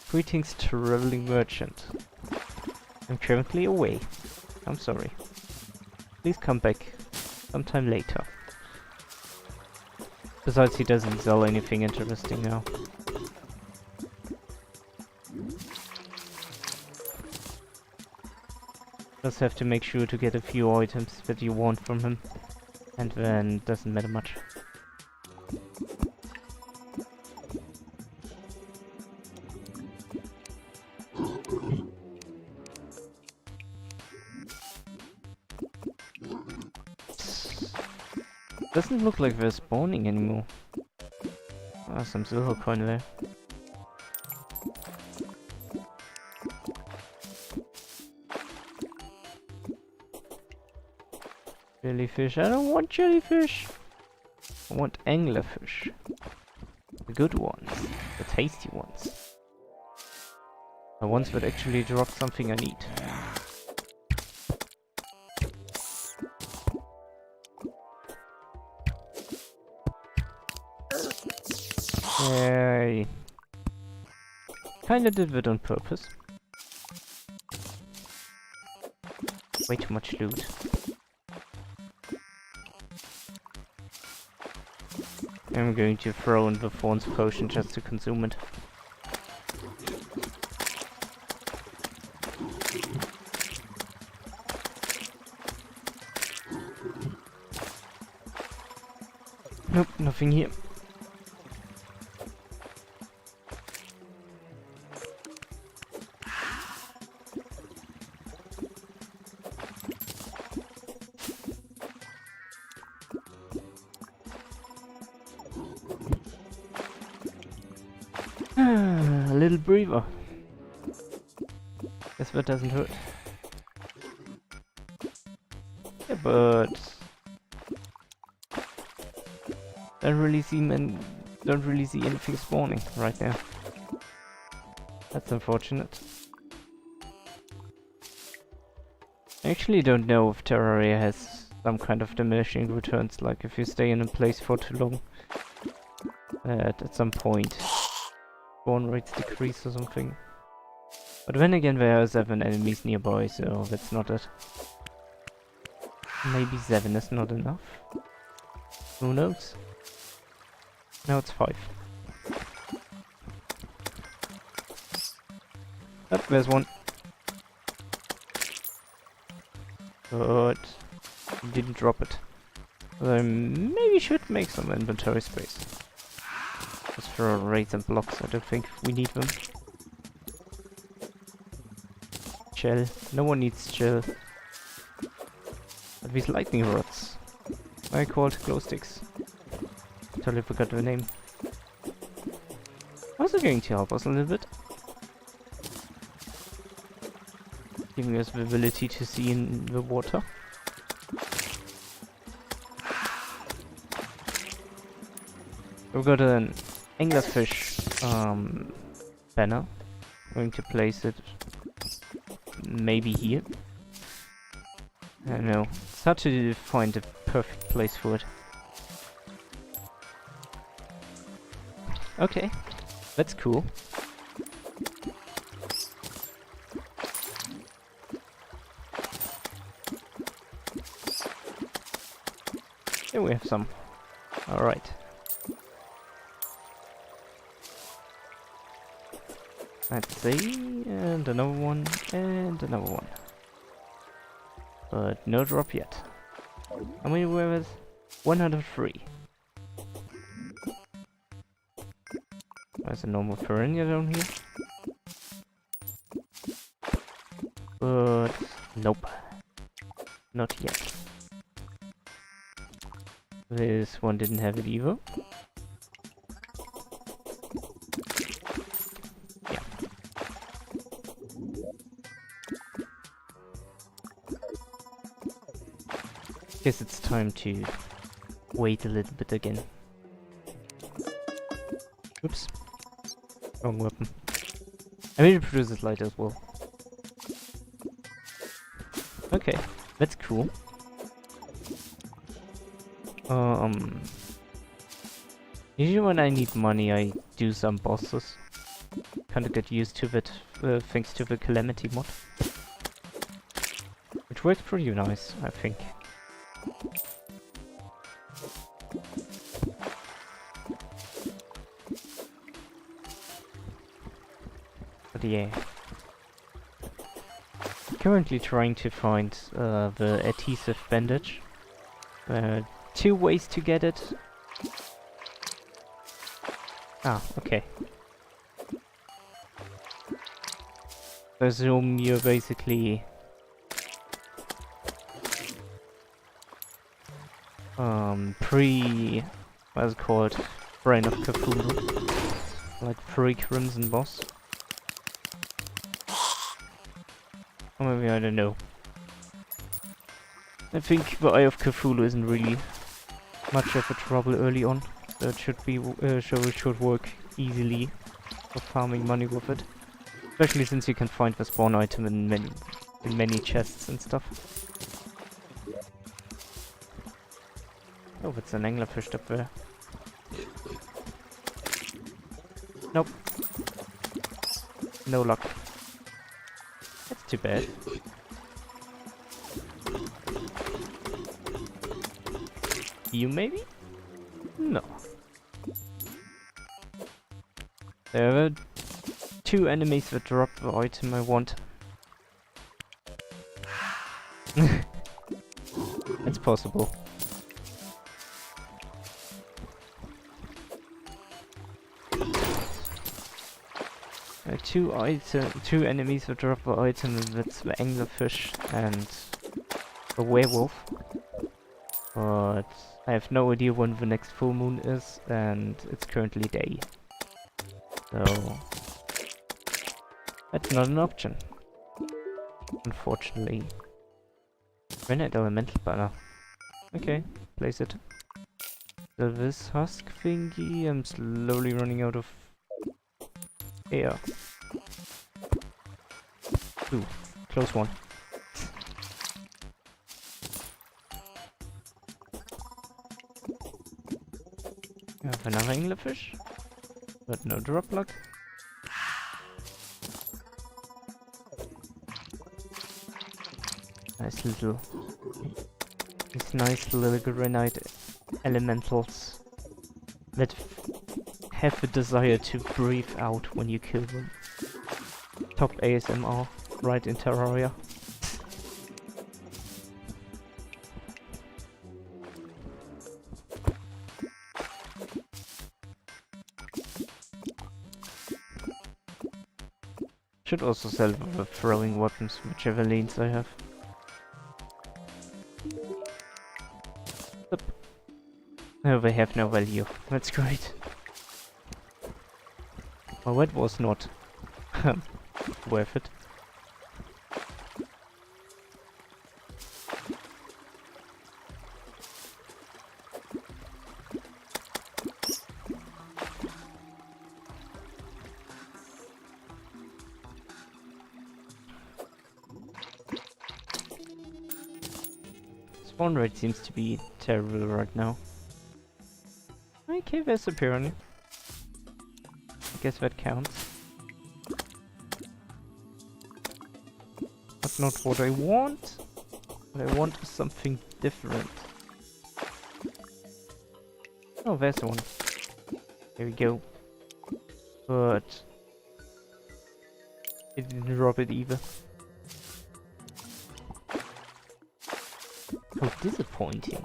Greetings, traveling merchant. I'm currently away. I'm sorry. Please come back sometime later. Besides, he doesn't sell anything interesting now. Just have to make sure to get a few items that you want from him. And then doesn't matter much. Doesn't look like they're spawning anymore. Ah, some silver coin there. Jellyfish. I don't want jellyfish. I want anglerfish. The good ones. The tasty ones. The ones that actually drop something I need. Yay. Kinda did that on purpose. Way too much loot. I'm going to throw in the Thorns potion just to consume it. Nope, nothing here. A little breather. Guess that doesn't hurt. Yeah, but don't really see anything spawning right now. That's unfortunate. I actually don't know if Terraria has some kind of diminishing returns, like if you stay in a place for too long, at some point spawn rates decrease or something. But then again, there are 7 enemies nearby, so that's not it. Maybe 7 is not enough. Who knows? Now it's 5. Oh, there's one. But he didn't drop it. So I maybe should make some inventory space. Just for raids and blocks, I don't think we need them. Shell. No one needs shell. But these lightning rods. I called glow sticks. Totally forgot the name. Also going to help us a little bit. Giving us the ability to see in the water. We've got an anglerfish banner. Going to place it maybe here. I don't know. It's hard to find the perfect place for it. Okay, that's cool. Here we have some. Alright. Let's see, and another one, and another one. But no drop yet. How many were it? 103. There's a normal Terraria down here. But nope. Not yet. This one didn't have it either. Yeah. Guess it's time to wait a little bit again. Oops. Wrong weapon. I mean, it produces light as well. Okay, that's cool. Usually when I need money, I do some bosses. Kinda get used to it, thanks to the Calamity mod. Which works pretty nice, I think. But yeah. Currently trying to find the adhesive bandage. 2 ways to get it. Ah, okay. I assume you're basically what's it called? Brain of Cthulhu. Like pre-Crimson boss. Or maybe I don't know. I think the Eye of Cthulhu isn't really much of a trouble early on. So it should be should work easily for farming money with it. Especially since you can find the spawn item in many chests and stuff. Oh, it's an anglerfish up there. Nope. No luck. That's too bad. You maybe? No. There are 2 enemies that drop the item I want. It's possible. There are 2 enemies that drop the item, and that's the anglerfish and the werewolf. But I have no idea when the next full moon is, and it's currently day. So that's not an option, unfortunately. Granite elemental banner. Okay, place it. So this husk thingy, I'm slowly running out of air. Ooh, close one. I have another anglerfish, but no drop luck. These nice little granite elementals that have a desire to breathe out when you kill them. Top ASMR, right in Terraria. Should also sell the throwing weapons, whichever lanes I have. Yep. Oh, they have no value. That's great. Well, that was not worth it. Spawn rate seems to be terrible right now. Okay, there's a piranha. I guess that counts. That's not what I want. What I want is something different. Oh, there's one. There we go. But It didn't drop it either. How disappointing.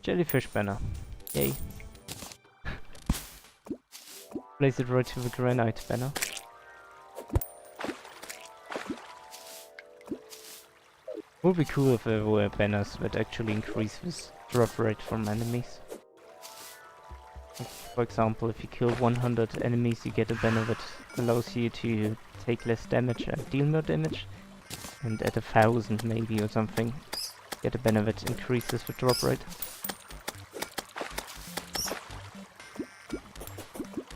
Jellyfish banner. Yay. Place it right to the granite banner. Would be cool if there were banners that actually increase this drop rate from enemies. Like, for example, if you kill 100 enemies, you get a banner that allows you to take less damage and deal more damage. And at 1,000 maybe or something, get a banner that increases the drop rate.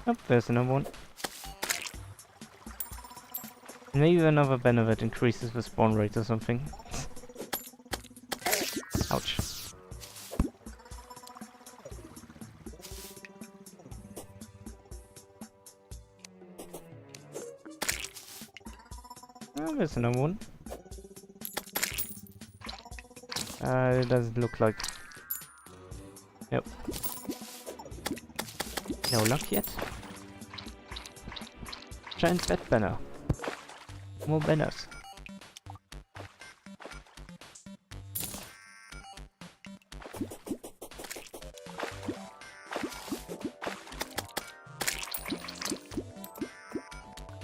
Oh, there's another one. Maybe another banner that increases the spawn rate or something. Ouch. Oh, there's another one. It doesn't look like... Nope. No luck yet. Giant bat banner. More banners.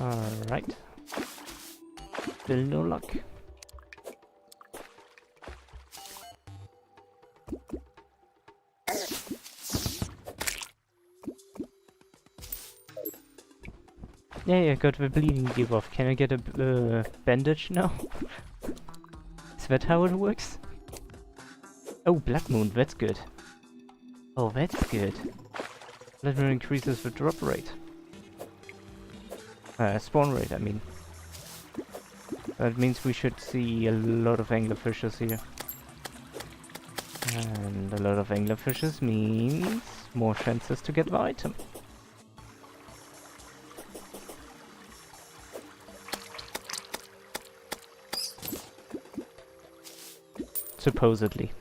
Alright. Still no luck. Yeah, I got the bleeding debuff. Can I get a bandage now? Is that how it works? Oh, Blood Moon, that's good. Oh, that's good. Blood Moon increases the drop rate. Spawn rate, I mean. That means we should see a lot of anglerfishes here. And a lot of anglerfishes means more chances to get the item. Supposedly.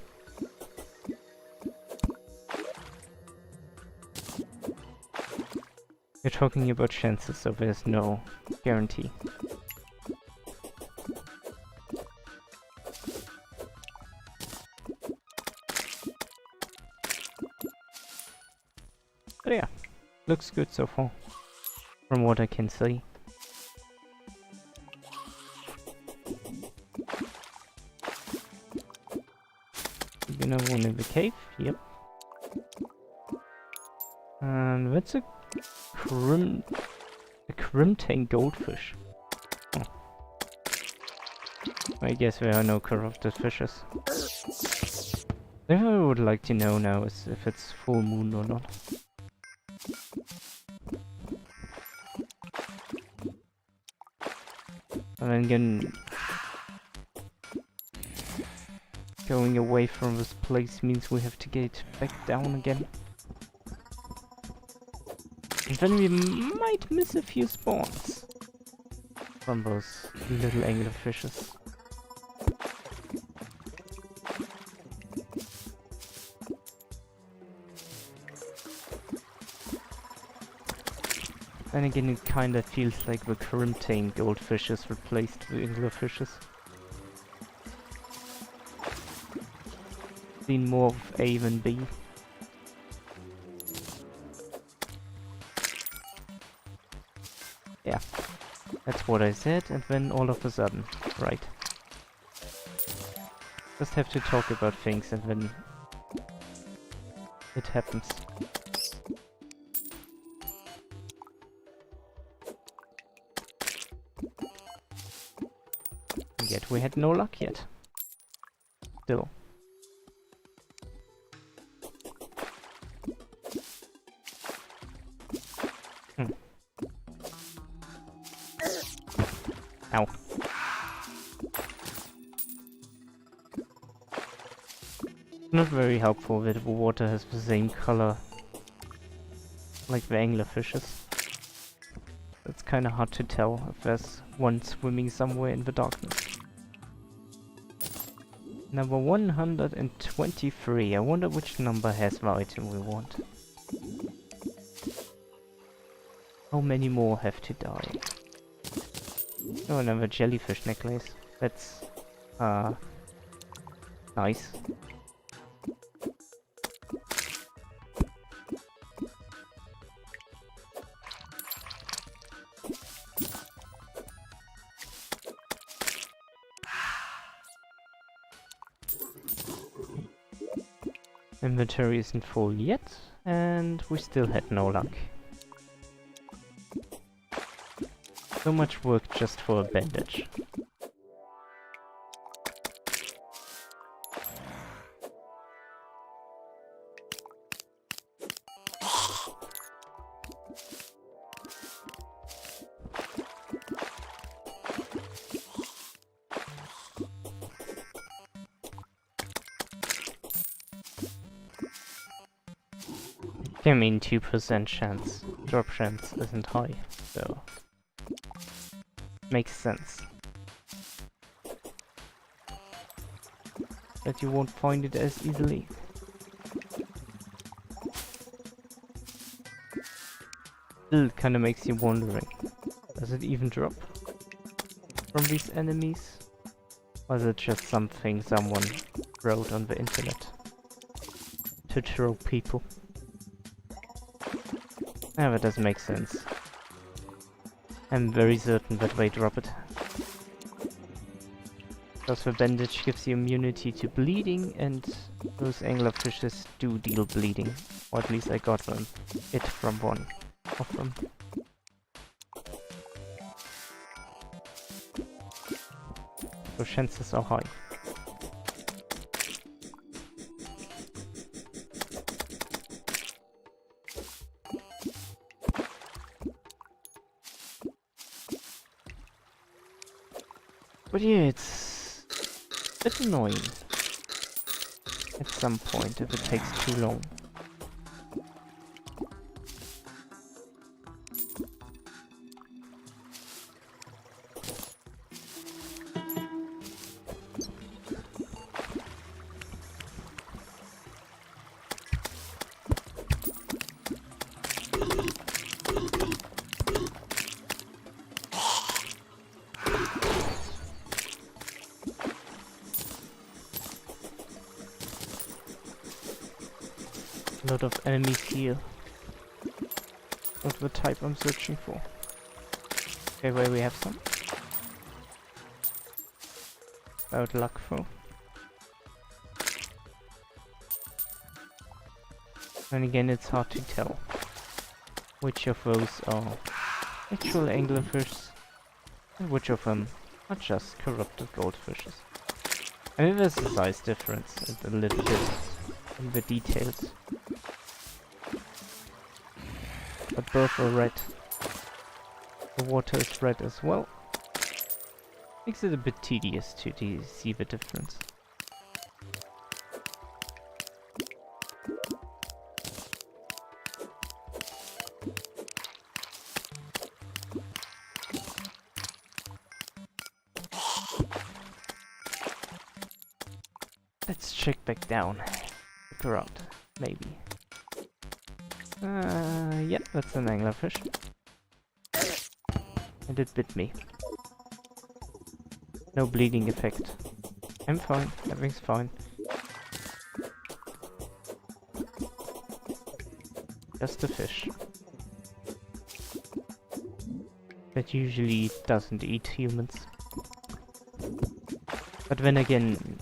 You're talking about chances, so there's no guarantee. But yeah, looks good so far, from what I can see. Another one in the cave, yep. And that's a crimtane goldfish. Oh. I guess there are no corrupted fishes. The thing I would like to know now is if it's full moon or not. And then again, going away from this place means we have to get back down again. And then we might miss a few spawns from those little anglerfishes. Then again, it kinda feels like the crimtane goldfishes replaced the anglerfishes. Seen more of A than B. Yeah, that's what I said, and then all of a sudden, right. Just have to talk about things and then it happens. Yet we had no luck yet. Still. Ow. Not very helpful that the water has the same color like the anglerfishes. kinda hard to tell if there's one swimming somewhere in the darkness. Number 123. I wonder which number has the item we want. How many more have to die? Oh, another jellyfish necklace. That's nice. Inventory isn't full yet, and we still had no luck. So much work just for a bandage. I mean, 2% chance, drop chance isn't high, so makes sense. That you won't find it as easily. Still kinda makes you wondering, does it even drop from these enemies? Or is it just something someone wrote on the internet to troll people? Ah, that doesn't make sense. I'm very certain that they drop it. Because the bandage gives you immunity to bleeding, and those anglerfishes do deal bleeding. Or at least I got it from one of them. So chances are high. But yeah, it's a bit annoying at some point if it takes too long. A lot of enemies here. Not the type I'm searching for. Okay, where we have some. About luck though. And again, it's hard to tell which of those are actual anglerfish and which of them are just corrupted goldfishes. I mean, there's a size difference and a little bit in the details. But both are red. The water is red as well. Makes it a bit tedious to see the difference. Let's check back down. Look around, maybe. Yep, that's an anglerfish. And it bit me. No bleeding effect. I'm fine, everything's fine. Just a fish. That usually doesn't eat humans. But then again,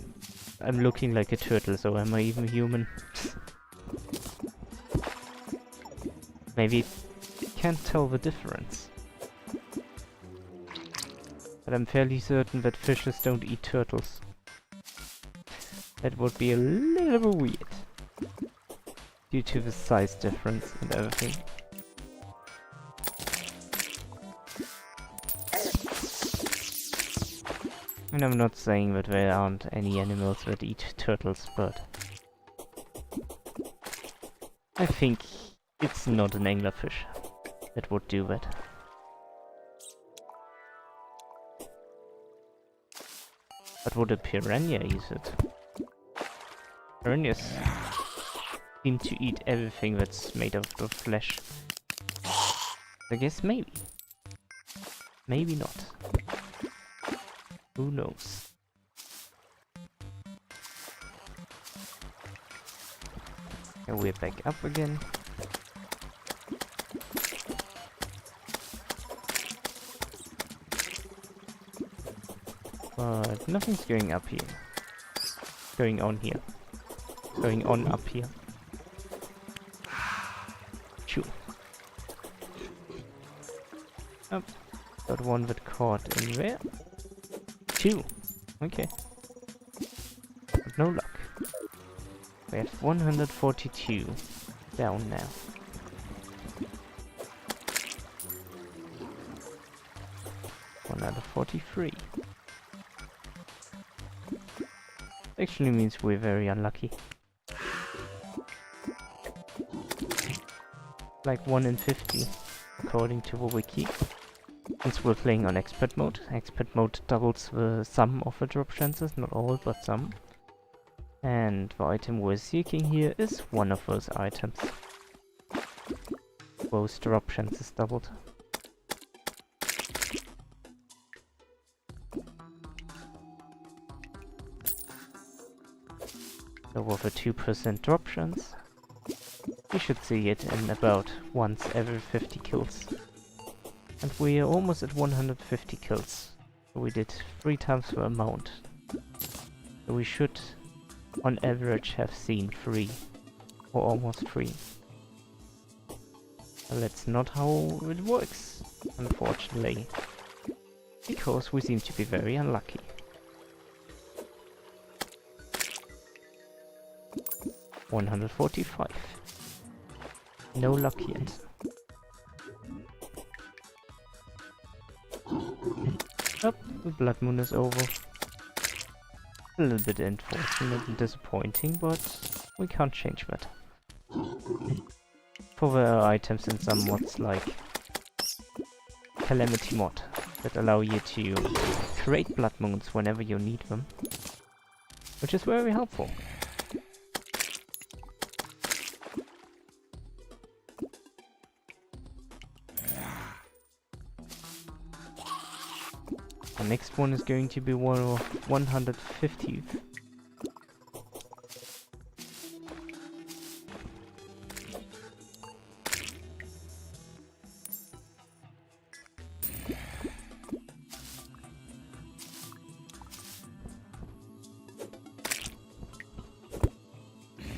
I'm looking like a turtle, so am I even human? Maybe can't tell the difference. But I'm fairly certain that fishes don't eat turtles. That would be a little weird. Due to the size difference and everything. And I'm not saying that there aren't any animals that eat turtles, but I think it's not an anglerfish that would do that. But would a piranha use it? Piranhas seem to eat everything that's made of the flesh. I guess maybe. Maybe not. Who knows? And we're back up again. But nothing's going up here. Going on here. Going on up here. Shoo. Up. Got one that caught in there. Two. Okay. But no luck. We have 142 down now. One out of 43. Actually means we're very unlucky. Like 1 in 50, according to what we keep. Since we're playing on expert mode. Expert mode doubles the sum of the drop chances, not all, but some. And the item we're seeking here is one of those items. Those drop chances doubled. So with a 2% drop chance, we should see it in about once every 50 kills. And we are almost at 150 kills. So we did 3 times the amount. So we should on average have seen 3 or almost 3. But that's not how it works, unfortunately, because we seem to be very unlucky. $145. No luck yet. Oh, the blood moon is over. A little bit unfortunate and disappointing, but we can't change that. For there are items in some mods like Calamity mod that allow you to create blood moons whenever you need them, which is very helpful. The next one is going to be 150th.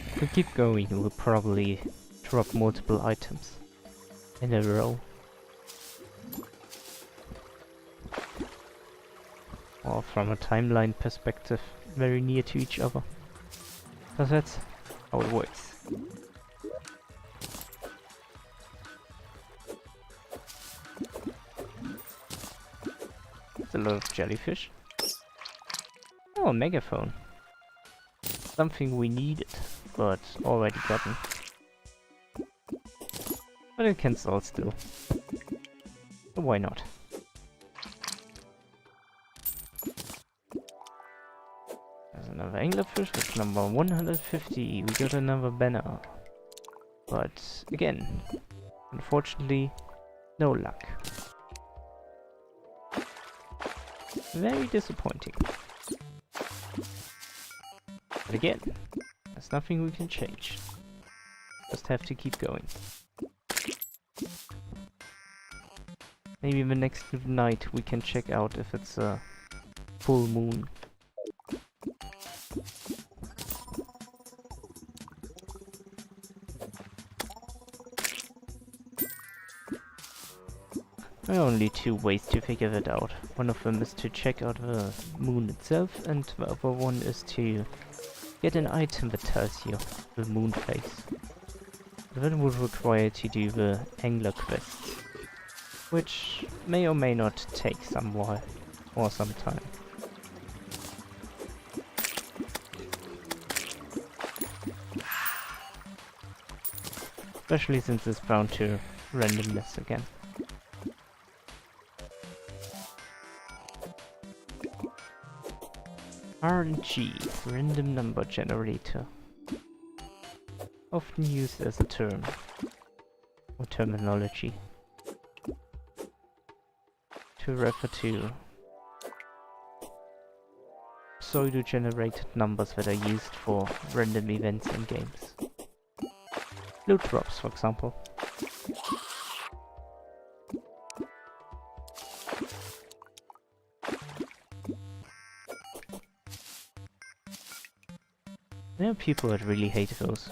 If we keep going, we'll probably drop multiple items in a row. Or from a timeline perspective, very near to each other. So that's how it works. There's a lot of jellyfish. Oh, a megaphone. Something we needed, but already gotten. But it can stall still. So why not? Another anglerfish, that's number 150, we got another banner. But again, unfortunately, no luck. Very disappointing. But again, there's nothing we can change. Just have to keep going. Maybe the next night we can check out if it's a full moon. There are only 2 ways to figure that out. One of them is to check out the moon itself, and the other one is to get an item that tells you the moon phase. That would require to do the angler quest, which may or may not take some while or some time. Especially since it's bound to randomness again. RNG, random number generator. Often used as a term or terminology to refer to pseudo-generated numbers that are used for random events in games. Loot drops, for example. There are people that really hate those.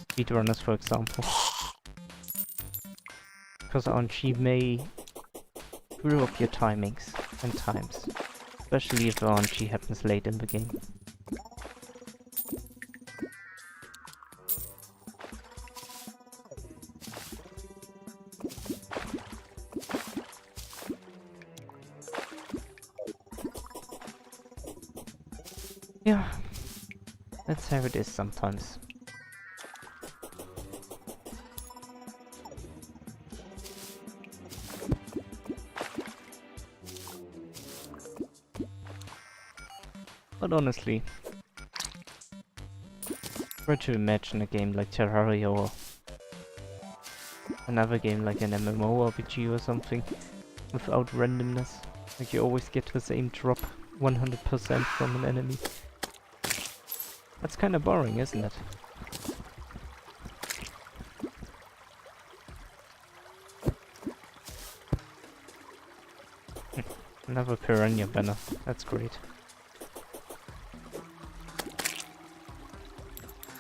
Speedrunners, for example. Because RNG may screw up your timings and times. Especially if the RNG happens late in the game. Yeah, that's how it is sometimes. But honestly, try to imagine a game like Terraria or another game like an MMORPG or something without randomness. Like you always get the same drop 100% from an enemy. That's kind of boring, isn't it? Another Piranha banner. That's great.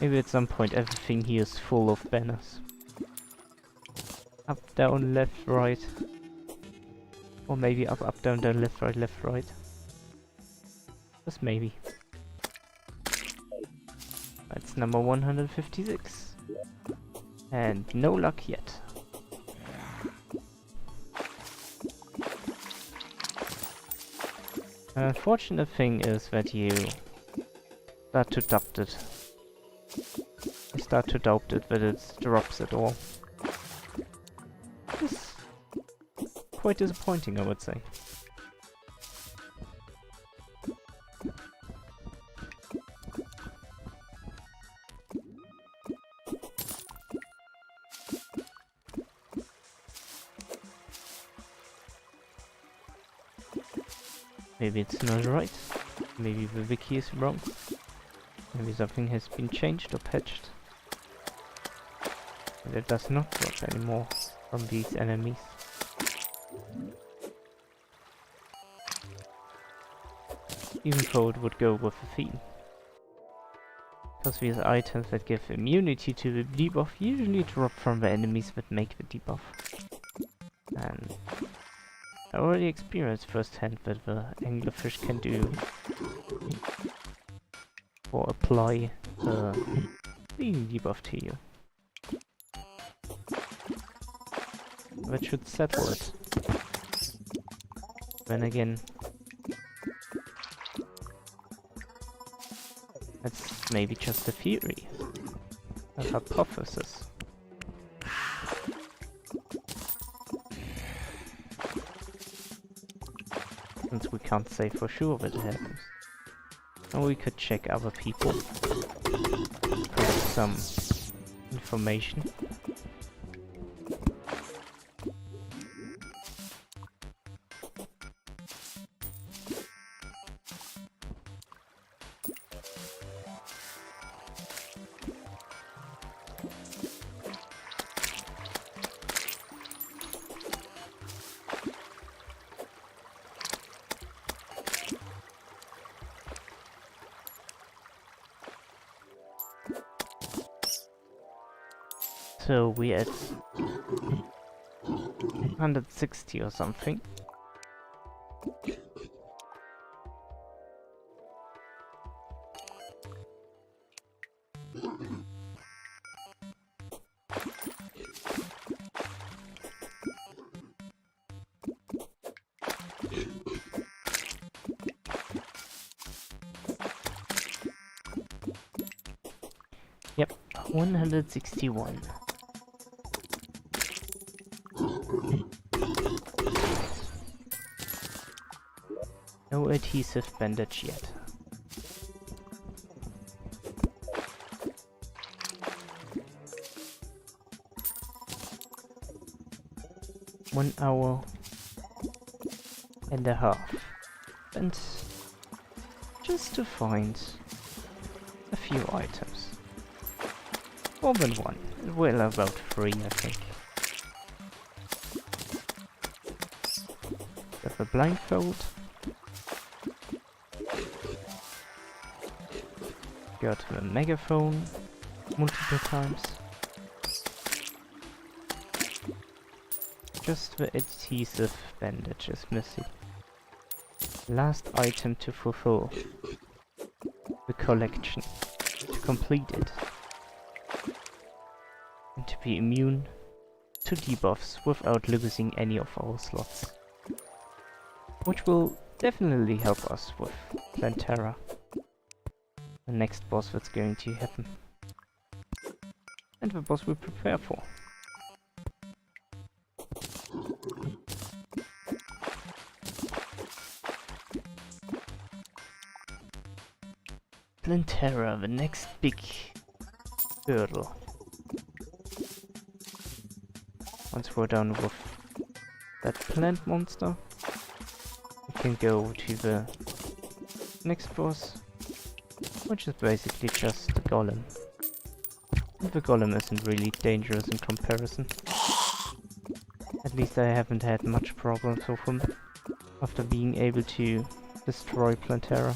Maybe at some point everything here is full of banners. Up, down, left, right. Or maybe up, up, down, down, left, right, left, right. Just maybe. That's number 156. And no luck yet. An unfortunate thing is that you start to doubt it. You start to doubt it that it drops at all. It's quite disappointing, I would say. Maybe it's not right. Maybe the wiki is wrong. Maybe something has been changed or patched. And it does not drop anymore from these enemies. Even though it would go with the theme. Because these items that give immunity to the debuff usually drop from the enemies that make the debuff. And I already experienced firsthand that the anglerfish can do or apply the healing debuff to you. That should settle it. Then again, that's maybe just a theory, a hypothesis. Since we can't say for sure that it happens. And we could check other people for some information. So we're at 160 or something. Yep, 161. No adhesive bandage yet. One hour and a half. And just to find a few items. More than one. Well, about 3, I think. Got a blindfold. Got a megaphone multiple times. Just the adhesive bandage is missing. Last item to fulfill the collection, to complete it, and to be immune to debuffs without losing any of our slots, which will definitely help us with Terraria, the next boss that's going to happen, and the boss we prepare for. Terraria, the next big hurdle. Once we're done with that plant monster, we can go to the next boss, which is basically just the golem. And the golem isn't really dangerous in comparison. At least I haven't had much problems with him after being able to destroy Terraria.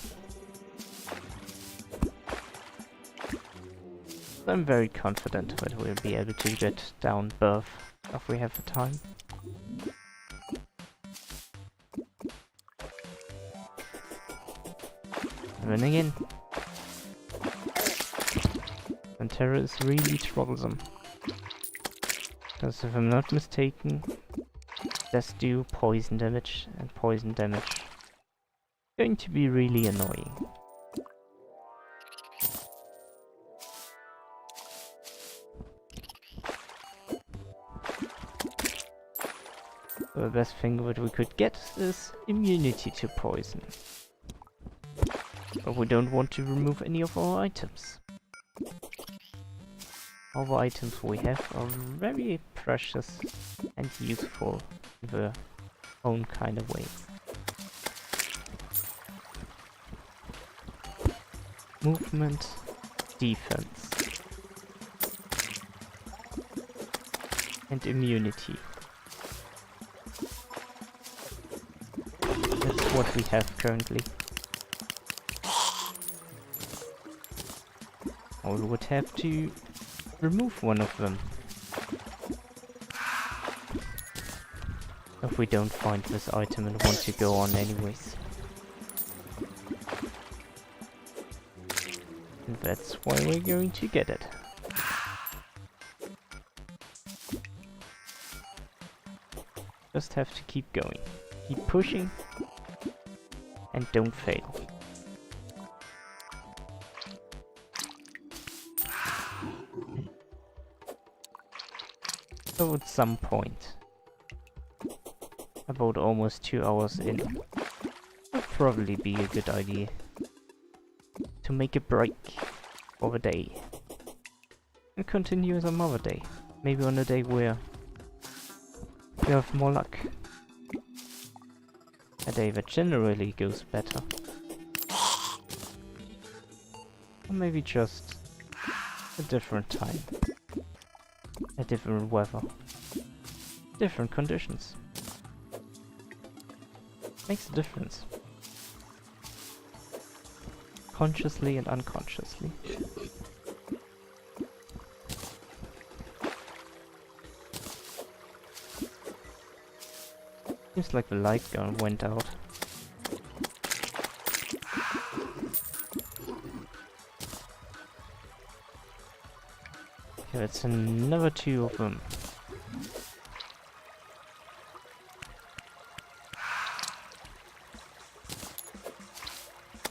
I'm very confident that we'll be able to get down both if we have the time. And then again, Terraria is really troublesome. Because if I'm not mistaken, does do poison damage, and poison damage is going to be really annoying. The best thing that we could get is immunity to poison. But we don't want to remove any of our items. All the items we have are very precious and useful in their own kind of way. Movement, defense, and immunity. That's what we have currently. Or we would have to remove one of them if we don't find this item and want to go on anyways. And that's why we're going to get it. Just have to keep going. Keep pushing and don't fail. So at some point, about almost 2 hours in, would probably be a good idea to make a break for the day and continue some other day. Maybe on a day where you have more luck. A day that generally goes better. Or maybe just a different time. A different weather. Different conditions. Makes a difference. Consciously and unconsciously. Seems like the light gun went out. Okay, that's another 2 of them.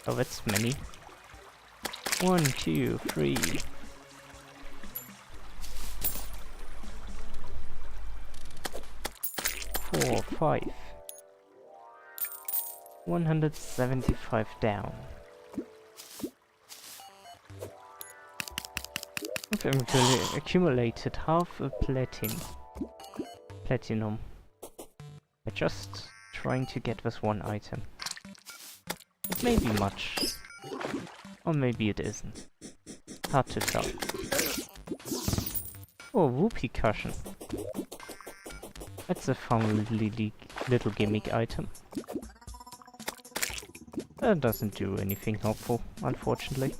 Oh, that's many. 1, 2, 3. 4, 5. 175 down. I've accumulated half a platinum by just trying to get this one item. It may be much, or maybe it isn't. Hard to tell. Oh, whoopee cushion. That's a fun little gimmick item. That doesn't do anything helpful, unfortunately.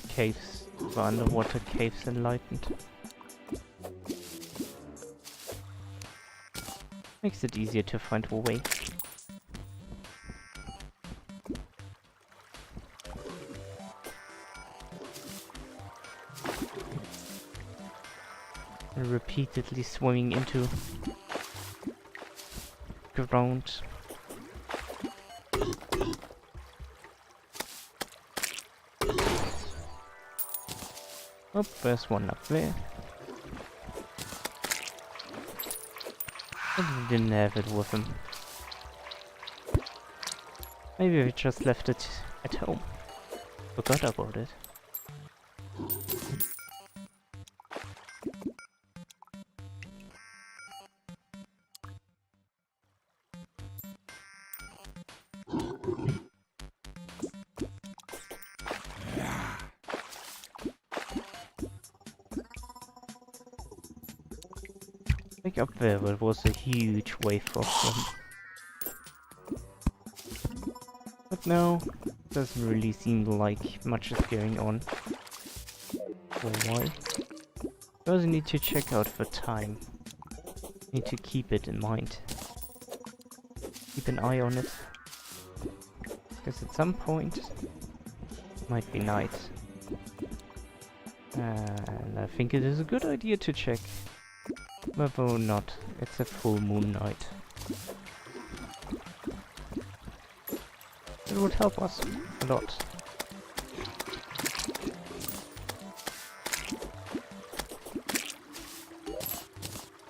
Caves, the underwater caves enlightened. Makes it easier to find a way. And repeatedly swimming into ground. Oh, there's one up there. I didn't have it with him. Maybe we just left it at home. Forgot about it. Like up there was a huge wave of them. But no, doesn't really seem like much is going on. For a while. Also need to check out the time. Need to keep it in mind. Keep an eye on it. Because at some point it might be night. And I think it is a good idea to check whether or not it's a full moon night. It would help us a lot.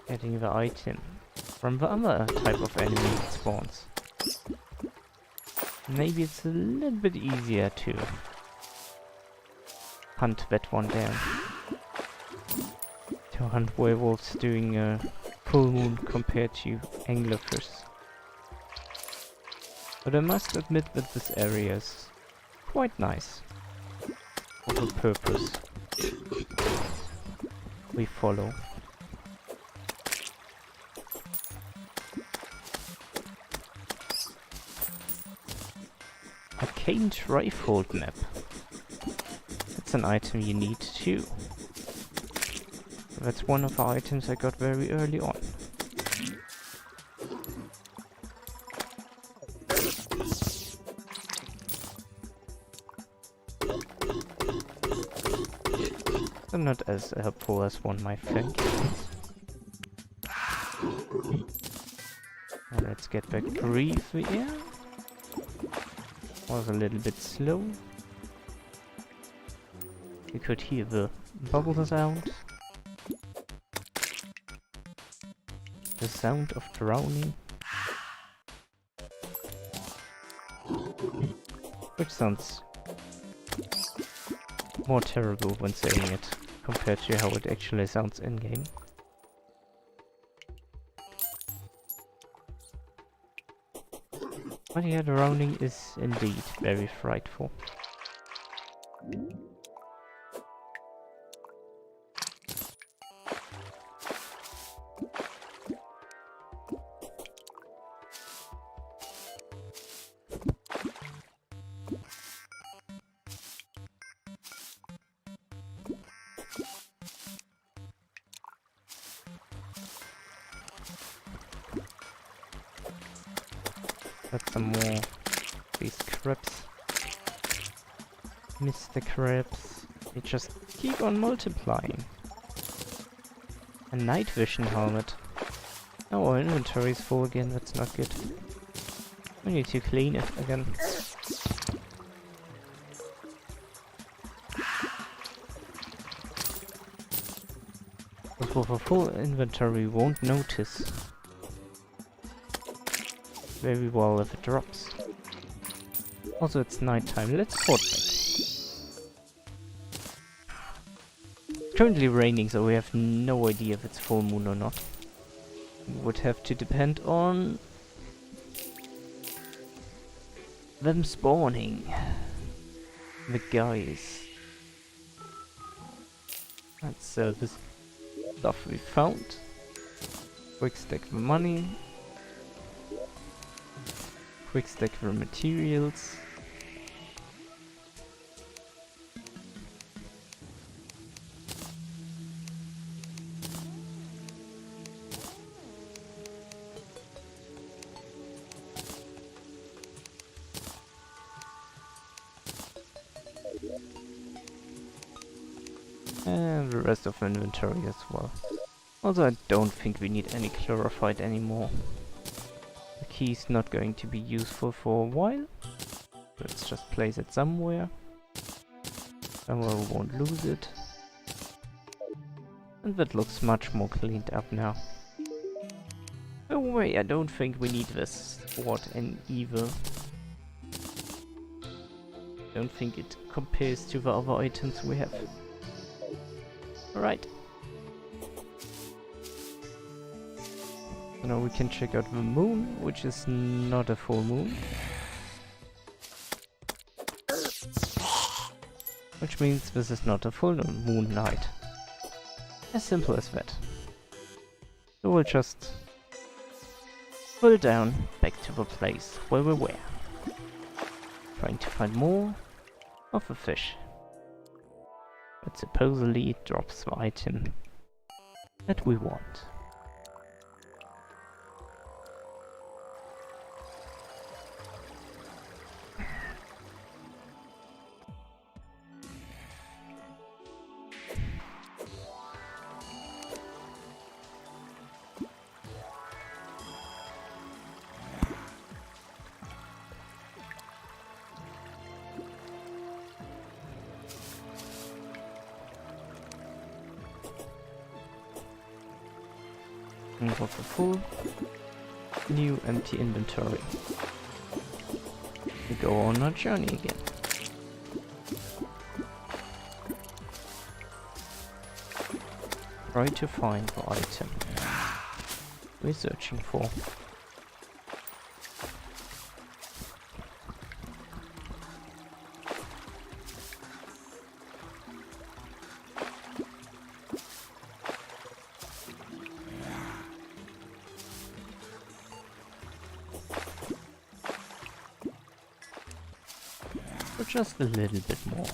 Getting the item from the other type of enemy that spawns. Maybe it's a little bit easier to hunt that one down. To hunt werewolves during a full moon compared to anglerfish. But I must admit that this area is quite nice for the purpose we follow. Arcane Trifold map. That's an item you need too. That's one of the items I got very early on. So not as helpful as one might think. Now let's get back briefly. Yeah. Was a little bit slow. You could hear the bubble sound. The sound of drowning. Which sounds more terrible when saying it compared to how it actually sounds in-game. But yeah, drowning is indeed very frightful. Got some more of these crabs. Mr. Crabs. They just keep on multiplying. A night vision helmet. Oh, our inventory is full again, that's not good. We need to clean it again. But with a full inventory, we won't notice very well if it drops. Also, it's nighttime. Let's port back. It's currently raining, so we have no idea if it's full moon or not. We would have to depend on them spawning. The guys. Let's sell this stuff we found. Quick stack the money. Quick stack the materials. And the rest of the inventory as well. Also, I don't think we need any chlorophyte anymore. The key's not going to be useful for a while. Let's just place it somewhere. Somewhere we won't lose it. And that looks much more cleaned up now. No way, I don't think we need this sword in evil. Don't think it compares to the other items we have. Alright. So now we can check out the moon, which is not a full moon. Which means this is not a full moon night. As simple as that. So we'll just pull down back to the place where we were. Trying to find more of the fish. But supposedly it drops the item that we want. And with a full new empty inventory, we go on our journey again. Try to find the item we're searching for. Just a little bit more.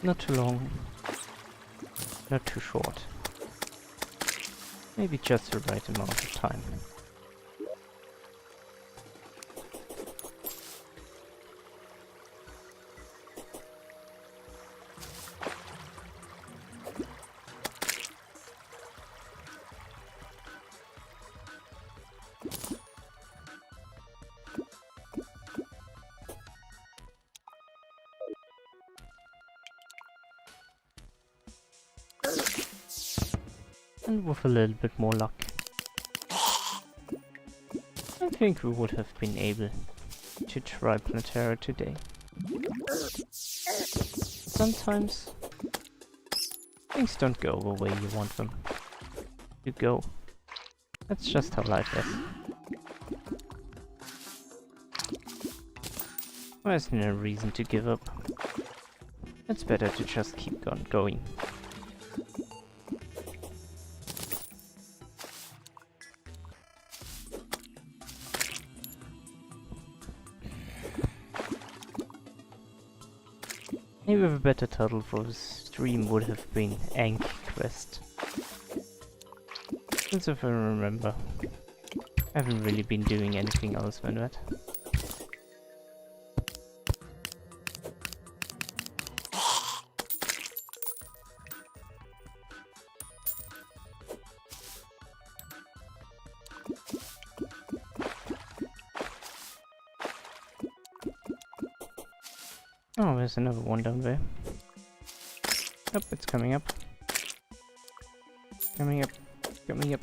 Not too long, not too short. Maybe just the right amount of time. And with a little bit more luck, I think we would have been able to try Terraria today. Sometimes things don't go the way you want them to go. That's just how life is. There's no reason to give up. It's better to just keep on going. Maybe a better title for the stream would have been Ankh Quest. Since if I remember, I haven't really been doing anything else than that. Oh, there's another one down there. Nope, it's coming up. Coming up. Coming up.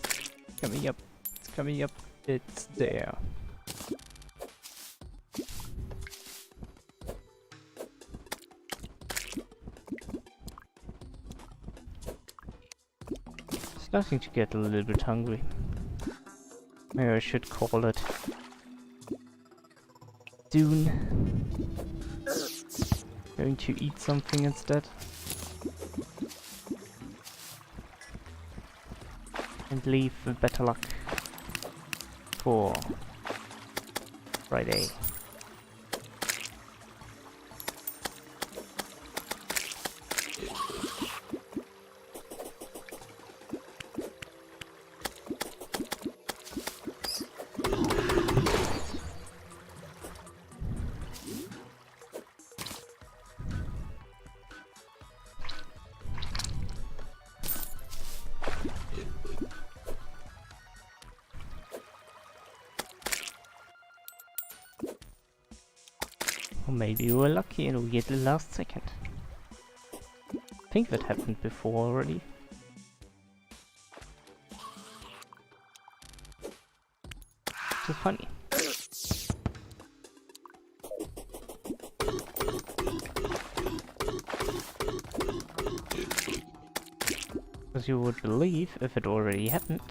Coming up. It's coming up. It's there. Starting to get a little bit hungry. Maybe I should call it soon. Going to eat something instead. And leave with better luck for Friday. Or maybe we were lucky and we get the last second. I think that happened before already. It's funny. Because you would believe if it already happened,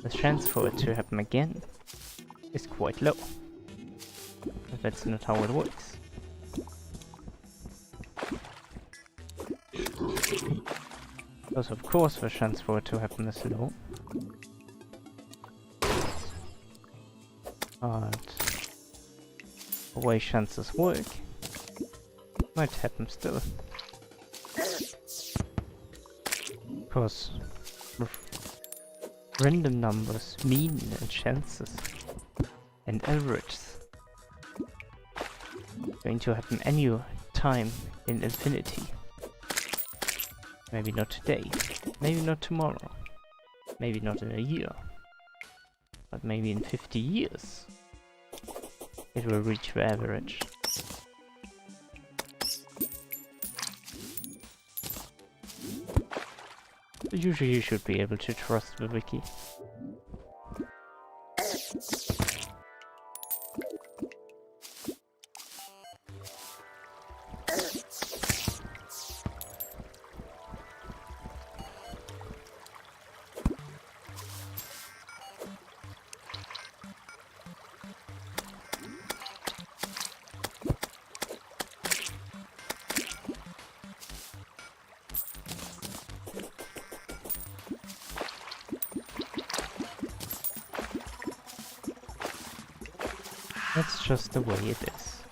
the chance for it to happen again is quite low. But that's not how it works. Because of course the chance for it to happen is low. But the way chances work, it might happen still. Because random numbers, mean and chances and averages going to happen any time in infinity. Maybe not today, maybe not tomorrow, maybe not in a year, but maybe in 50 years it will reach the average. But usually you should be able to trust the wiki. That's just the way it is.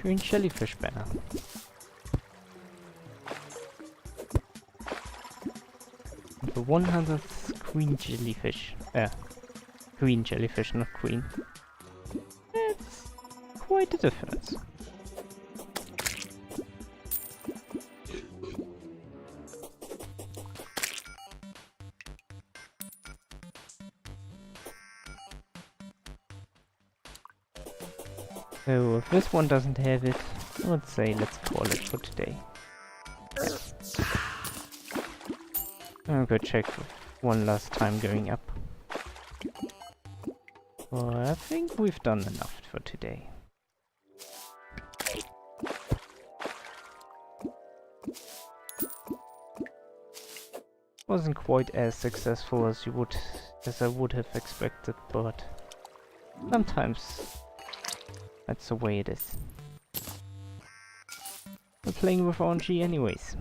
Green jellyfish banner. The 100th queen jellyfish. Green jellyfish, not queen. It's quite a difference. So if this one doesn't have it, I would say let's call it for today. I'll go check one last time going up. Well, I think we've done enough for today. Wasn't quite as successful as I would have expected, but sometimes that's the way it is. We're playing with RNG anyways,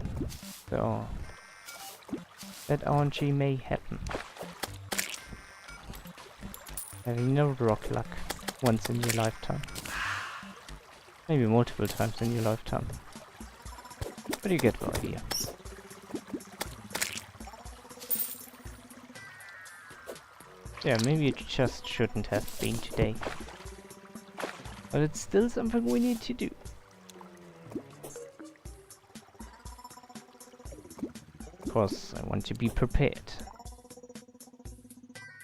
so that RNG may happen. Having no rock luck once in your lifetime. Maybe multiple times in your lifetime. But you get the idea. Yeah, maybe it just shouldn't have been today. But it's still something we need to do. Of course, I want to be prepared.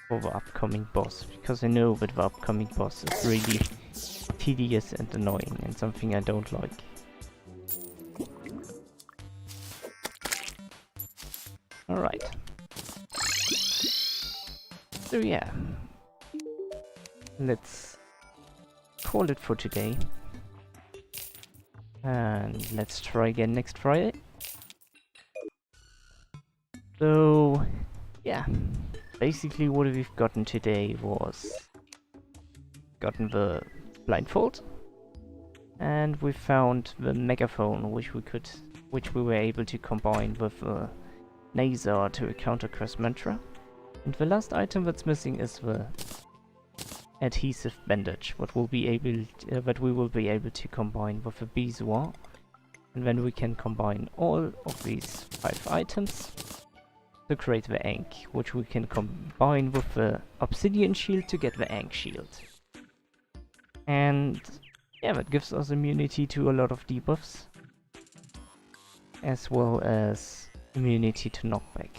for the upcoming boss, because I know that the upcoming boss is really tedious and annoying and something I don't like. Alright. So yeah, let's call it for today. And let's try again next Friday. So, yeah. Basically what we've gotten today was gotten the blindfold, and we found the megaphone, which we were able to combine with the Nazar to counter Curse Mantra. And the last item that's missing is the adhesive bandage, that we will be able to combine with the Bezoar. And then we can combine all of these 5 items to create the Ankh, which we can combine with the Obsidian Shield to get the Ankh Shield. And yeah, that gives us immunity to a lot of debuffs, as well as immunity to knockback,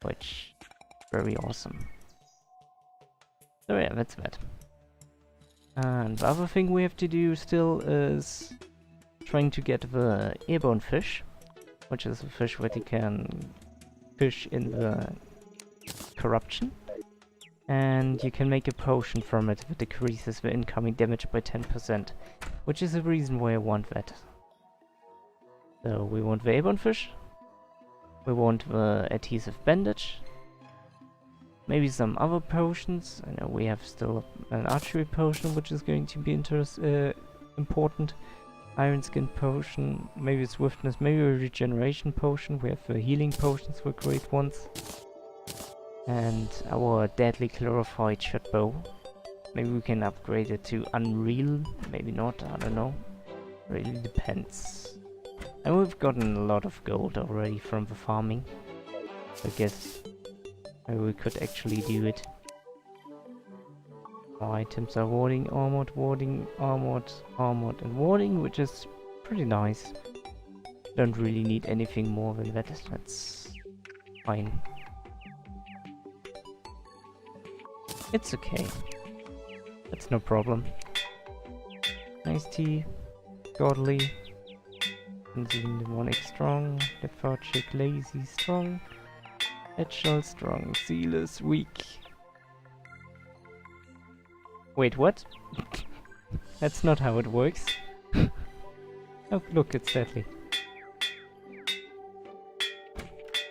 which is very awesome. So yeah, that's that. And the other thing we have to do still is trying to get the airborne fish, which is a fish that you can fish in the corruption, and you can make a potion from it that decreases the incoming damage by 10%, which is the reason why I want that. So we want the airborne fish, we want the adhesive bandage, maybe some other potions. I know we have still an archery potion, which is going to be important. Iron skin potion, maybe swiftness, maybe a regeneration potion. We have the healing potions for great ones. And our deadly clarified shot bow. Maybe we can upgrade it to unreal, maybe not, I don't know. Really depends. And we've gotten a lot of gold already from the farming. I guess maybe we could actually do it. Our items are warding, armored, and warding, which is pretty nice. Don't really need anything more than that, that's fine. It's okay. That's no problem. Nice tea, godly, demonic strong, lethargic, lazy, strong, agile, strong, zealous, weak. Wait, what? That's not how it works. Oh, look, it's deadly.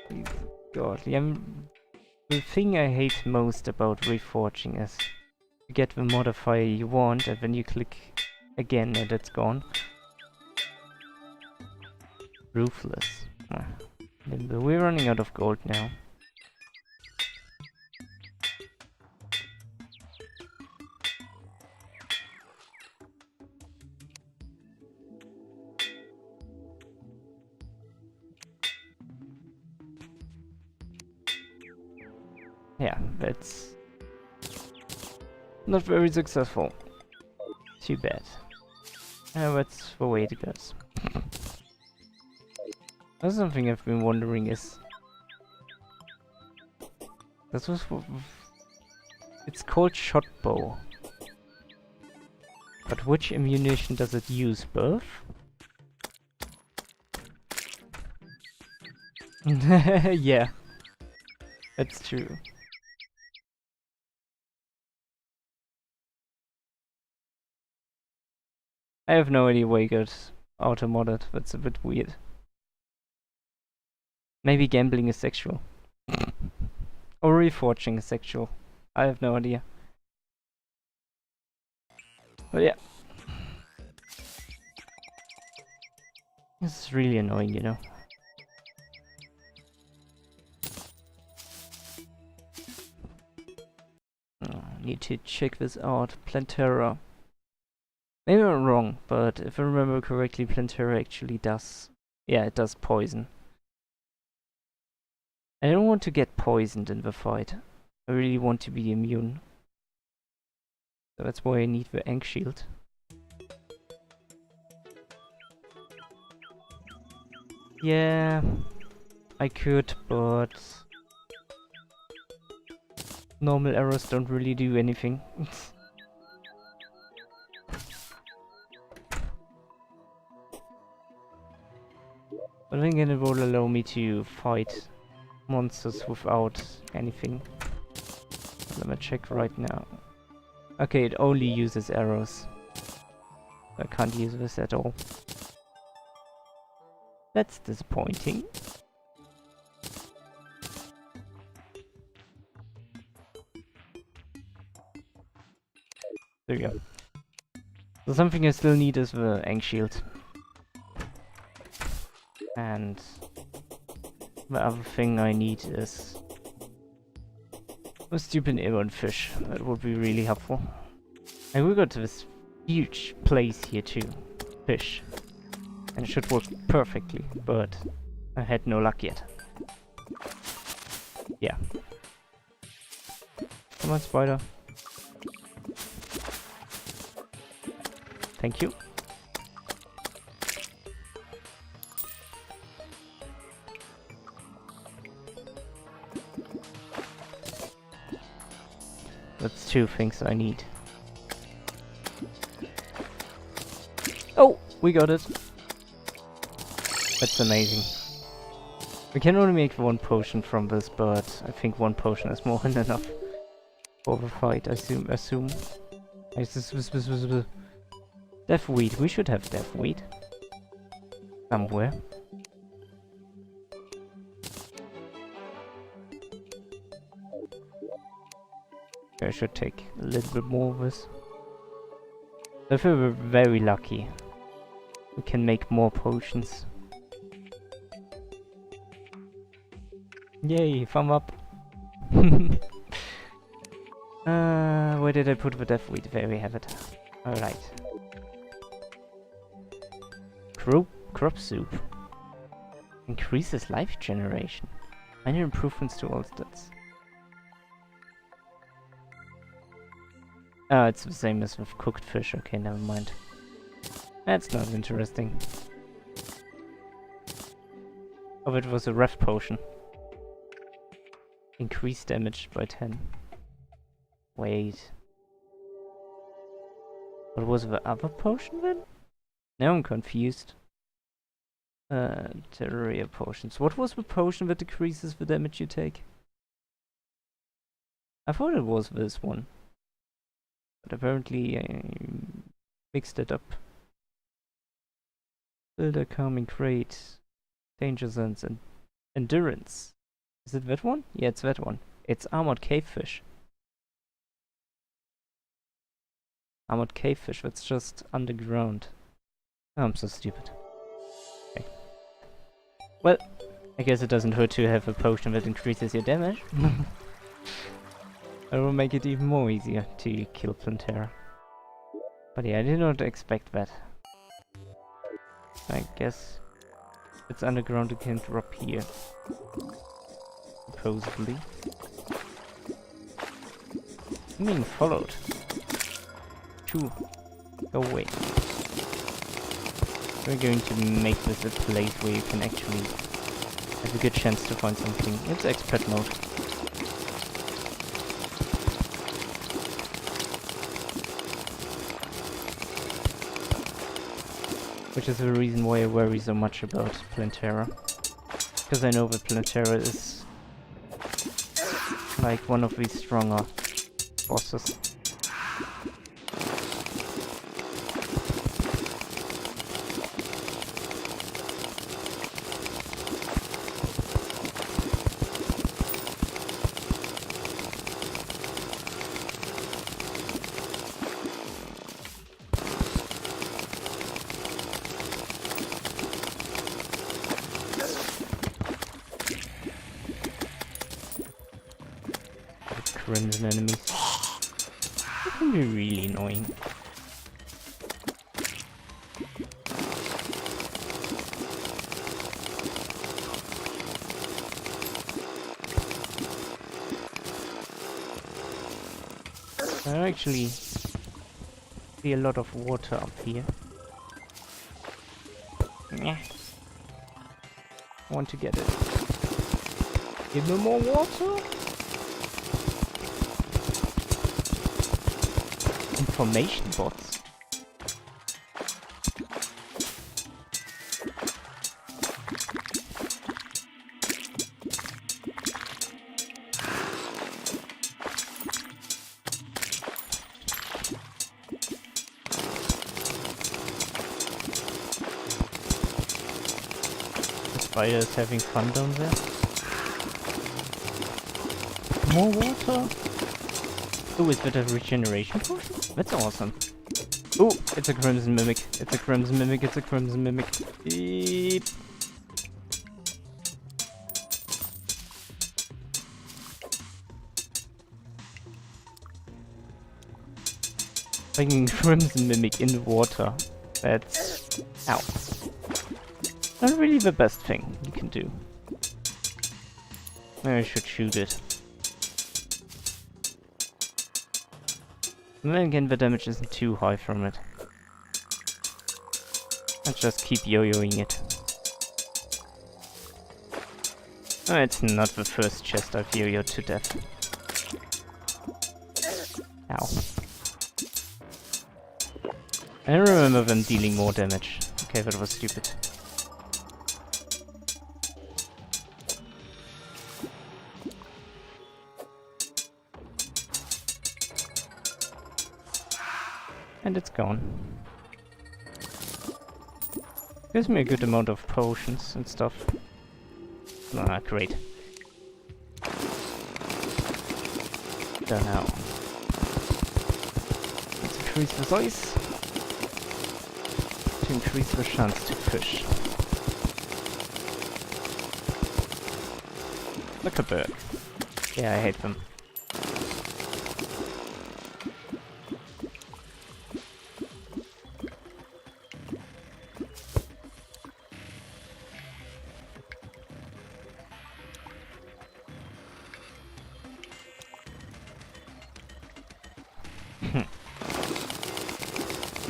Please, godly. The thing I hate most about reforging is you get the modifier you want, and then you click again and it's gone. Ruthless. We're running out of gold now. Yeah, that's not very successful. Too bad. That's the way it goes. That's something I've been wondering is... This was... It's called shot bow. But which ammunition does it use? Both? Yeah. That's true. I have no idea why you got auto-modded. That's a bit weird. Maybe gambling is sexual. Or reforging is sexual. I have no idea. But yeah. This is really annoying, you know. Need to check this out. Plantera. Maybe I'm wrong, but if I remember correctly, Plantera actually does... Yeah, it does poison. I don't want to get poisoned in the fight. I really want to be immune. So that's why I need the Ankh Shield. Yeah, I could, but... Normal arrows don't really do anything. But I think it will allow me to fight monsters without anything. Let me check right now. Okay, it only uses arrows. I can't use this at all. That's disappointing. There we go. So something I still need is the Ankh Shield. And the other thing I need is a stupid airborne fish. That would be really helpful. And we got to this huge place here to fish. And it should work perfectly, but I had no luck yet. Yeah. Come on, spider. Thank you. That's two things I need. Oh, we got it. That's amazing. We can only make one potion from this, but I think one potion is more than enough for the fight. I assume. Deathweed. We should have deathweed somewhere. I should take a little bit more of this. If we were very lucky, we can make more potions. Yay, thumb up! Where did I put the deathweed? There we have it. Alright. Crop soup. Increases life generation. Minor improvements to all stats. Oh, it's the same as with cooked fish. Okay, never mind. That's not interesting. Oh, it was a ref potion. Increased damage by 10. Wait. What was the other potion then? Now I'm confused. Terraria potions. What was the potion that decreases the damage you take? I thought it was this one. But apparently I mixed it up. Build a calming crate. Danger zones and endurance. Is it that one? Yeah, it's that one. It's armored cavefish. Armored cavefish, that's just underground. Oh, I'm so stupid. Okay. Well, I guess it doesn't hurt to have a potion that increases your damage. It will make it even more easier to kill Plantera. But yeah, I did not expect that. I guess it's underground, it can drop here. Supposedly. I'm being followed. Shoo. Go away. We're going to make this a place where you can actually have a good chance to find something. It's expert mode. Which is the reason why I worry so much about Plantera. Because I know that Plantera is like one of these stronger bosses. Crimson enemies. That can be really annoying. I actually see a lot of water up here. Yeah. I want to get it. Give me more water. Information bots? The spider is having fun down there. More water? Oh, is that a regeneration potion? That's awesome. Oh, it's a crimson mimic. It's a crimson mimic. It's a crimson mimic. Beep. Finding crimson mimic in the water. That's... ow. Not really the best thing you can do. Maybe I should shoot it. And then again, the damage isn't too high from it. Let's just keep yo-yoing it. Oh, it's not the first chest I've yo-yoed to death. Ow. I remember them dealing more damage. Okay, that was stupid. And it's gone. Gives me a good amount of potions and stuff. Ah, great. So now, let's increase the size to increase the chance to fish. Look a bird. Yeah, I hate them.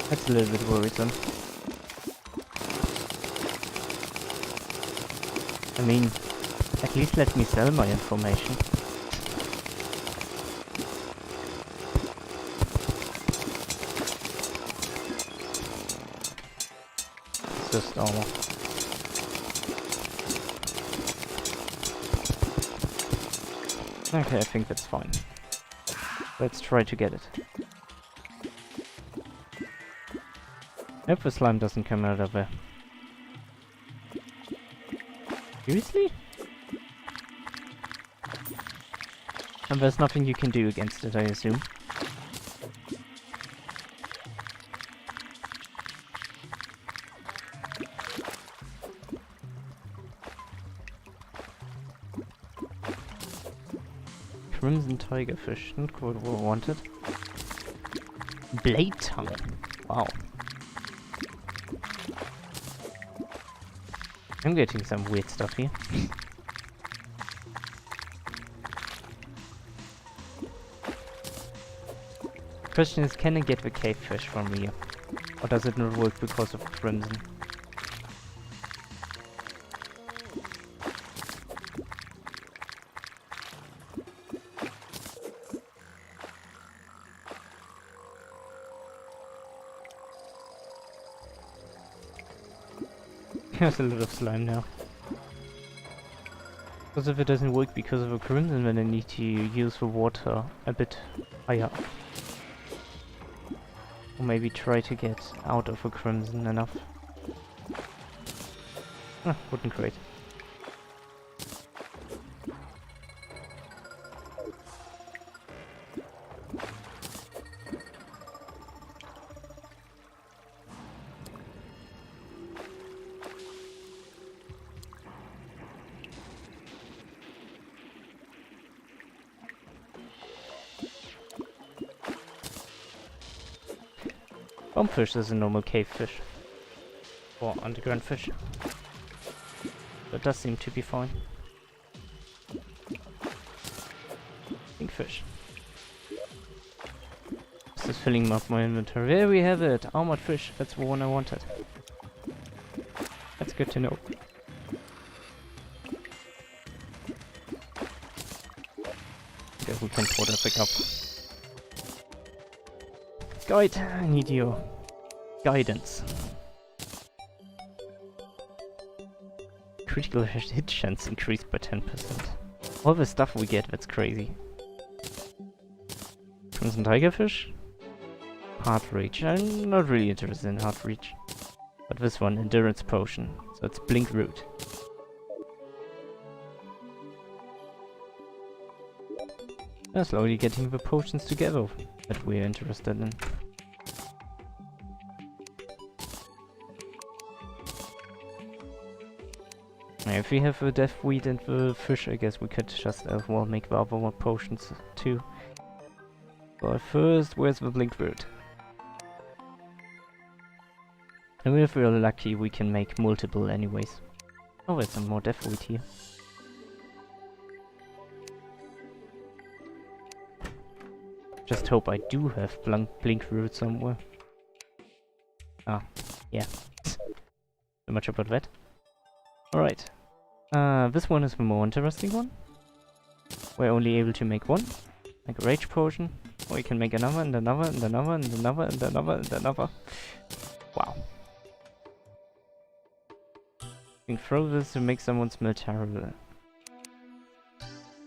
That's a little bit worrisome. I mean, at least let me sell my information. It's just armor. Okay, I think that's fine. Let's try to get it. Hope the slime doesn't come out of there. Seriously? And there's nothing you can do against it, I assume. Crimson tigerfish, not quite what I wanted. Blade tongue. Wow. I'm getting some weird stuff here. Question is, can I get the cave fish from here? Or does it not work because of crimson? There's a lot of slime now. Because if it doesn't work because of a crimson, then I need to use the water a bit higher. Or maybe try to get out of a crimson enough. Ah, wouldn't great. Bombfish is a normal cave fish. Or underground fish. That does seem to be fine. Kingfish. This is filling up my inventory. There we have it! Armored fish. That's the one I wanted. That's good to know. Okay, we can put that back up. Guide, I need your guidance. Critical hit chance increased by 10%. All the stuff we get, that's crazy. Crimson Tigerfish? Heart Reach. I'm not really interested in Heart Reach. But this one, Endurance Potion. So it's Blink Root. I'm slowly getting the potions together that we're interested in. If we have the Death Weed and the fish, I guess we could just as well make the other one potions too. But first, where's the Blink Root? And if we're lucky, we can make multiple anyways. Oh, there's some more Death Weed here. Just hope I do have Blink Root somewhere. Ah, yeah. So much about that. Alright. This one is the more interesting one. We're only able to make one. Like a Rage Potion. Or we can make another, and another, and another, and another, and another, and another. Wow. You can throw this to make someone smell terrible.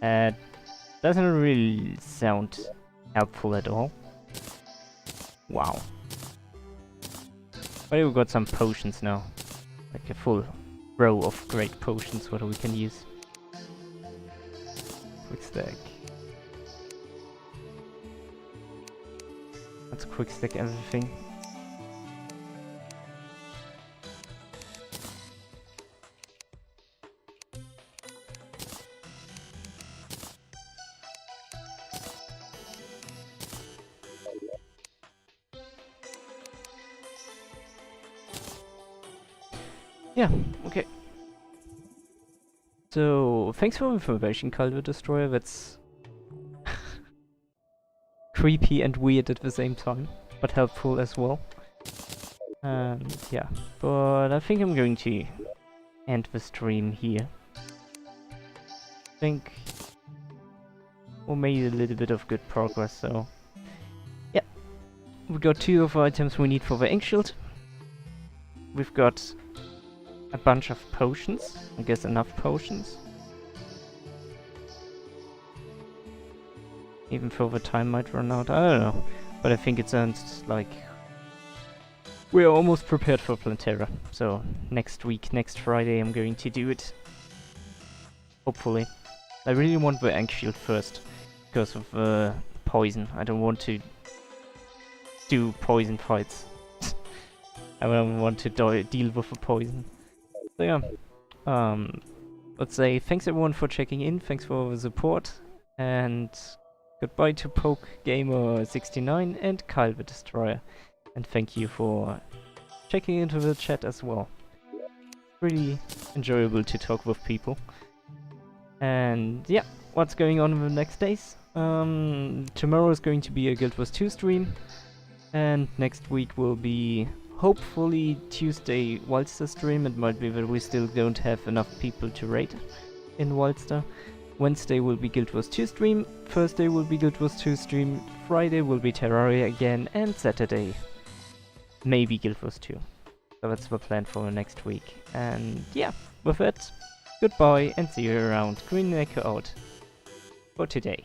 Doesn't really sound helpful at all. Wow. But we've got some potions now. Like a full row of great potions what we can use. Quick stack. Let's quick stack everything. Yeah, okay. So, thanks for information, Culver Destroyer. That's creepy and weird at the same time, but helpful as well. And yeah, but I think I'm going to end the stream here. I think we made a little bit of good progress, so yeah. We got 2 of the items we need for the Ankh Shield. We've got a bunch of potions. I guess enough potions. Even though the time might run out. I don't know. But I think it sounds like we're almost prepared for Plantera. So next week, next Friday, I'm going to do it. Hopefully. I really want the Ankh Shield first. Because of poison. I don't want to do poison fights. I don't want to deal with the poison. So yeah, let's say thanks everyone for checking in, thanks for the support, and goodbye to Poke Gamer 69 and Kyle the Destroyer, and thank you for checking into the chat as well. Really enjoyable to talk with people. And yeah, what's going on in the next days? Tomorrow is going to be a Guild Wars 2 stream, and next week will be hopefully Tuesday Wildster stream. It might be that we still don't have enough people to raid in Wildster. Wednesday will be Guild Wars 2 stream, Thursday will be Guild Wars 2 stream, Friday will be Terraria again, and Saturday maybe Guild Wars 2. So that's the plan for next week. And yeah, with that, goodbye and see you around. Green Echo out for today.